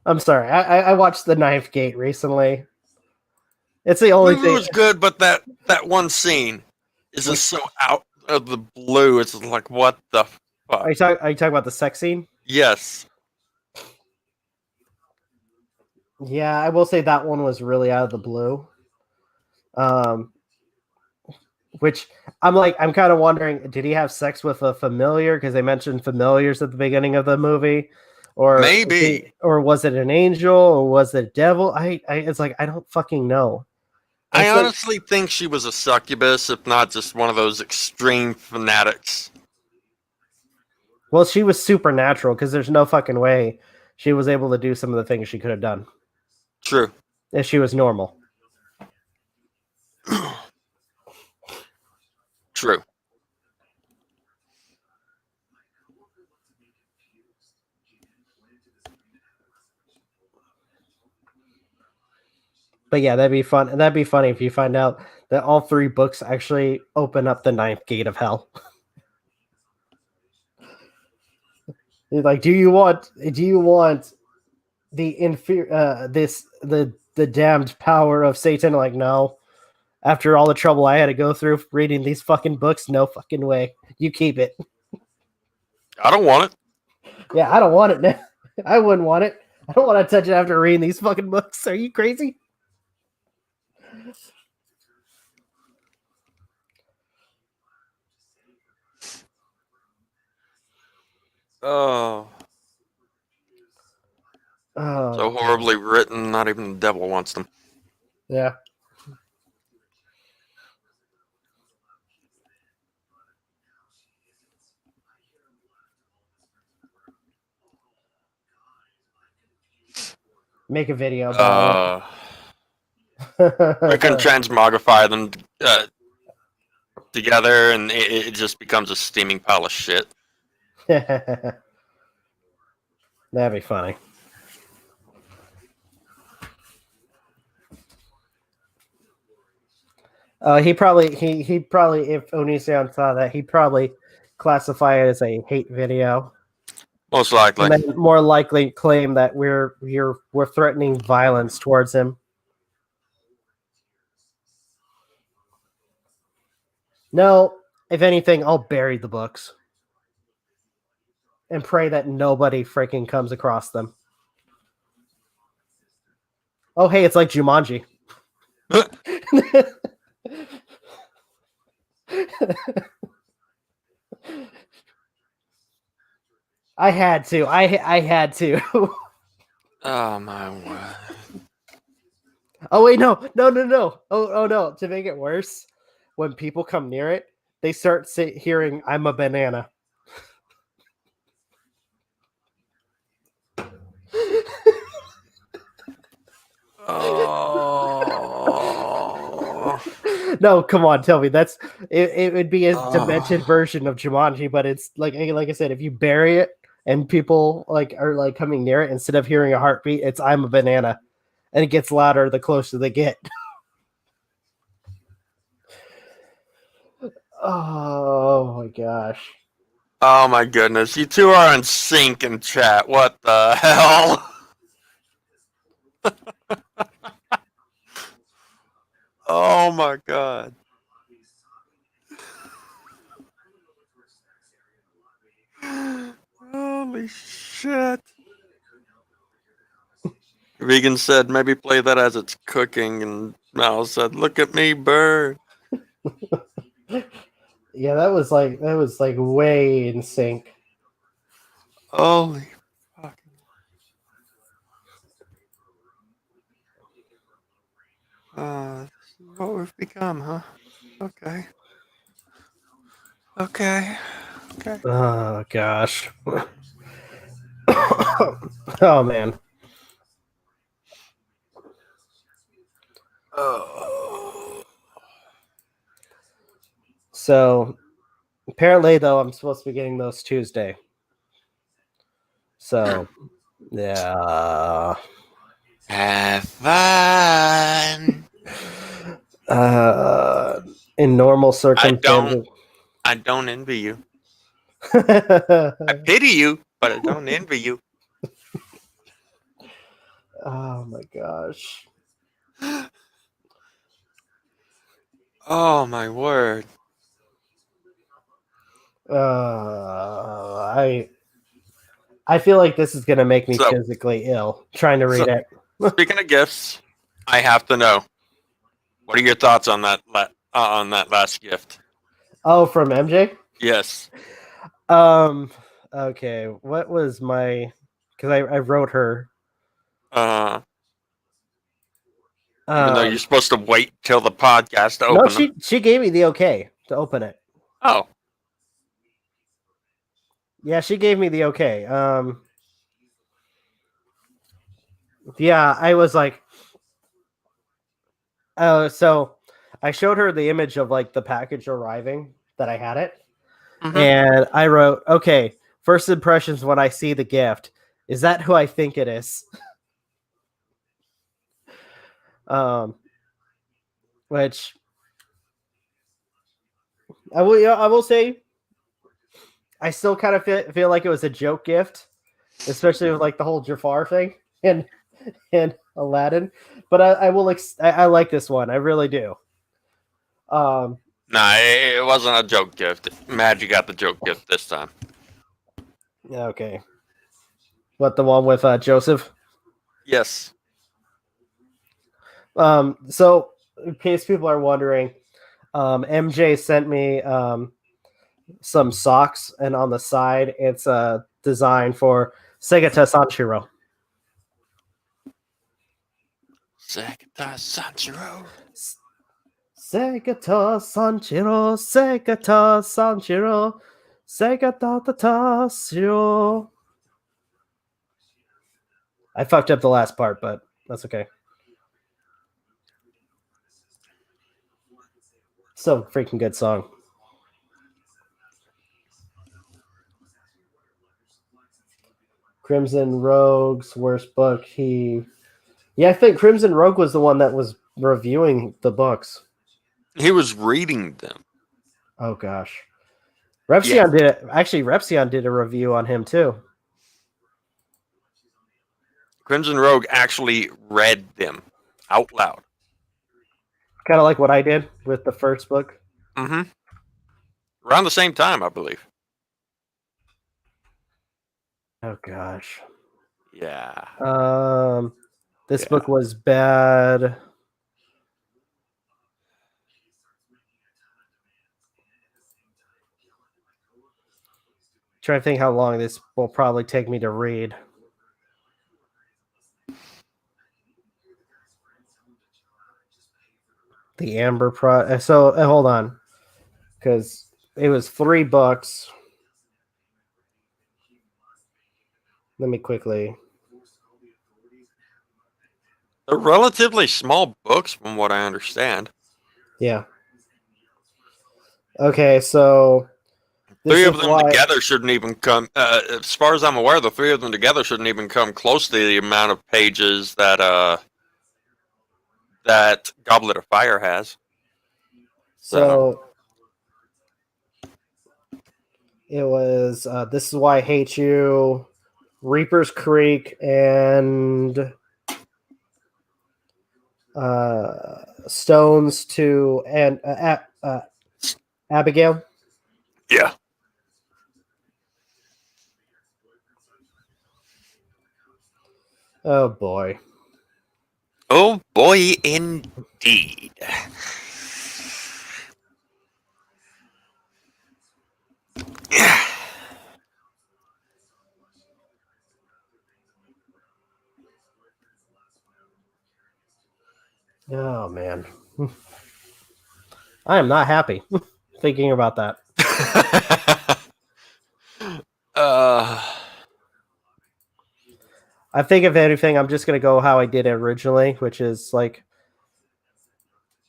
A: I'm sorry, I watched the ninth gate recently. It's the only
B: It
A: thing.
B: was good, but that one scene is just so out of the blue. It's like, what the fuck?
A: Are you talking about the sex scene?
B: Yes.
A: Yeah, I will say that one was really out of the blue. Which I'm kind of wondering, did he have sex with a familiar? Because they mentioned familiars at the beginning of the movie, or
B: Maybe.
A: or was it an angel, or was it a devil? It's like I don't fucking know.
B: I honestly think she was a succubus, if not just one of those extreme fanatics.
A: Well, she was supernatural because there's no fucking way she was able to do some of the things she could have done
B: True.
A: if she was normal.
B: True.
A: But yeah, that'd be fun. And that'd be funny if you find out that all three books actually open up the ninth gate of hell. Like, do you want the the damned power of Satan? Like, no. After all the trouble I had to go through reading these fucking books, no fucking way. You keep it.
B: I don't want it.
A: Yeah, I don't want it. I wouldn't want it. I don't want to touch it after reading these fucking books. Are you crazy?
B: Oh. So horribly written, not even the devil wants them.
A: Yeah. Make a video about
B: We can transmogrify them together, and it just becomes a steaming pile of shit.
A: That'd be funny. He probably if Onision saw that, he'd probably classify it as a hate video.
B: Most likely.
A: And then more likely claim that we're threatening violence towards him. No, if anything, I'll bury the books and pray that nobody freaking comes across them. Oh, hey, it's like Jumanji. I had to. I had to.
B: Oh my word.
A: Oh wait, no. Oh no. To make it worse, when people come near it, they start hearing "I'm a banana."
B: Oh.
A: No, come on, tell me that's it would be a demented version of Jumanji, but it's like I said, if you bury it, and people like are like coming near it, instead of hearing a heartbeat, it's "I'm a banana," and it gets louder the closer they get. Oh my gosh.
B: Oh my goodness, you two are in sync in chat. What the hell? Oh my god. Holy shit. Vegan said maybe play that as it's cooking, and Mal said, "Look at me, bird."
A: Yeah, that was like way in sync.
B: Holy fuck. This is what we've become, huh? Okay. Okay. Okay.
A: Oh gosh. Oh man.
B: Oh.
A: So apparently, though, I'm supposed to be getting those Tuesday. So yeah.
B: Have fun.
A: In normal
B: I
A: circumstances.
B: don't envy you.
A: Oh
B: I pity you, but I don't envy you.
A: my gosh.
B: Oh my word.
A: I feel like this is gonna make me
B: So-
A: physically ill trying to read it.
B: Speaking of gifts, I have to know. What are your thoughts on that last gift?
A: Oh, from MJ?
B: Yes.
A: Okay. What was my? Because I wrote her.
B: Even though you're supposed to wait till the podcast to
A: No,
B: open them.
A: she gave me the okay to open it.
B: Oh.
A: Yeah, she gave me the okay. Yeah, I was like, so I showed her the image of like the package arriving that I had it, and I wrote, okay, first impressions when I see the gift. Is that who I think it is? Which I will say, I still kind of feel like it was a joke gift, especially with like the whole Jafar thing and Aladdin. But I like this one. I really do.
B: Nah, it wasn't a joke gift. Magi got the joke gift this time.
A: Okay. What, the one with Joseph?
B: Yes.
A: So in case people are wondering, MJ sent me some socks, and on the side it's a design for Segata Sanshiro.
B: Segata Sanshiro.
A: Segata Sanshiro, Segata Sanshiro, Segata Tatasio. I fucked up the last part, but that's okay. So freaking good song. Crimson Rogue's worst book. Yeah, I think Crimson Rogue was the one that was reviewing the books.
B: He was reading them.
A: Oh gosh. Repsion did it. Actually, Repsion did a review on him too.
B: Crimson Rogue actually read them out loud.
A: Kind of like what I did with the first book.
B: Mm-hmm. Around the same time, I believe.
A: Oh gosh.
B: Yeah.
A: This book was bad. Trying to think how long this will probably take me to read. The Amber Pro. So hold on, because it was 3 books. Let me quickly.
B: They're relatively small books, from what I understand.
A: Yeah. Okay, so
B: Three of them together shouldn't even come. As far as I'm aware, the three of them together shouldn't even come close to the amount of pages that that Goblet of Fire has.
A: So it was This Is Why I Hate You, Reaper's Creek, and Stones to and Abigail.
B: Yeah.
A: Oh boy.
B: Oh boy, indeed.
A: Oh man. I am not happy thinking about that. I think if anything, I'm just gonna go how I did it originally, which is like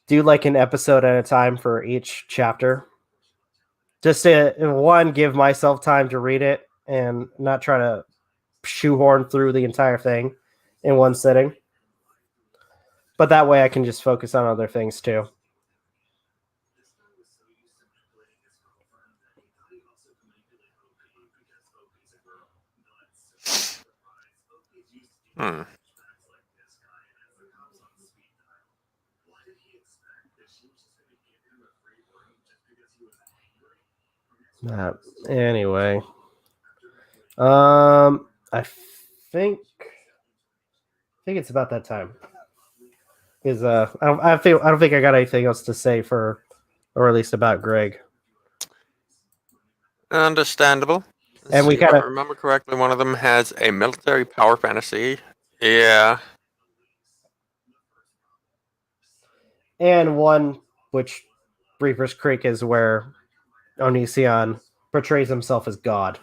A: do like an episode at a time for each chapter. Just to one, give myself time to read it and not try to shoehorn through the entire thing in one sitting. But that way I can just focus on other things too. Anyway, I think it's about that time. Because I don't think I got anything else to say for, or at least about Greg.
B: Understandable.
A: And we
B: if I remember correctly, one of them has a military power fantasy. Yeah.
A: And one which Reaper's Creek is where Onision portrays himself as God.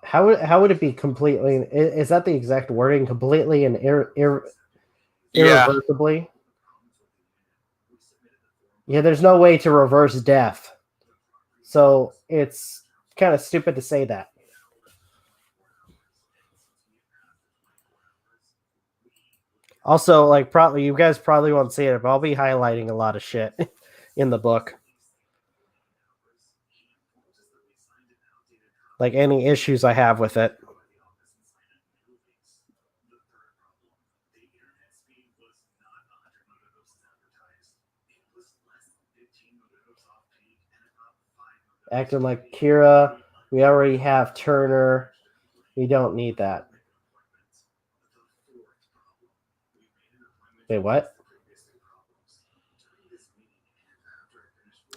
A: How would it be completely? Is that the exact wording? Completely and irreversibly? Yeah, there's no way to reverse death. So it's kind of stupid to say that. Also, like, probably you guys probably won't see it, but I'll be highlighting a lot of shit in the book. Like any issues I have with it. Acting like Kira. We already have Turner. We don't need that. Wait, what?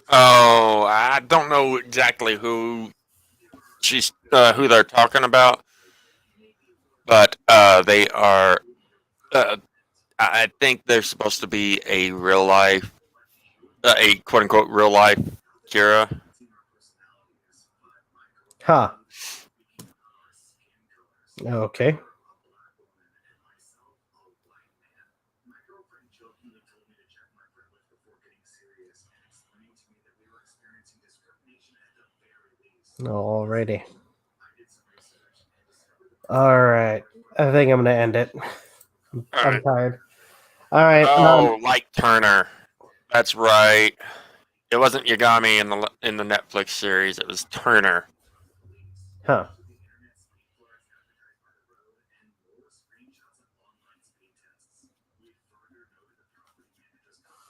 B: Oh, I don't know exactly who who they're talking about, but they are. I think they're supposed to be a real life, a quote unquote real life Kira.
A: Huh. Okay. Alrighty. All right. I think I'm gonna end it. I'm tired. All right.
B: Oh, like Turner. That's right. It wasn't Yagami in the Netflix series. It was Turner.
A: Huh.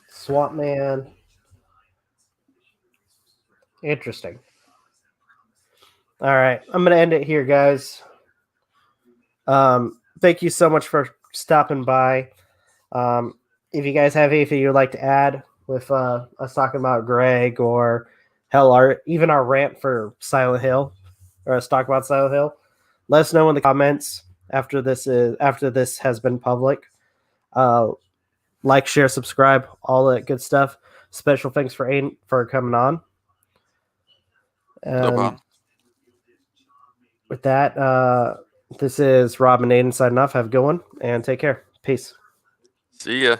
A: Swamp Man. Interesting. All right. I'm going to end it here, guys. Thank you so much for stopping by. If you guys have anything you'd like to add with us talking about Greg or hell, even our rant for Silent Hill, or us talk about Silent Hill, let us know in the comments after this has been public. Like, share, subscribe, all that good stuff. Special thanks for Aden for coming on.
B: No problem.
A: with that, this is Rob and Aden signing off. Have a good one and take care. Peace.
B: See ya.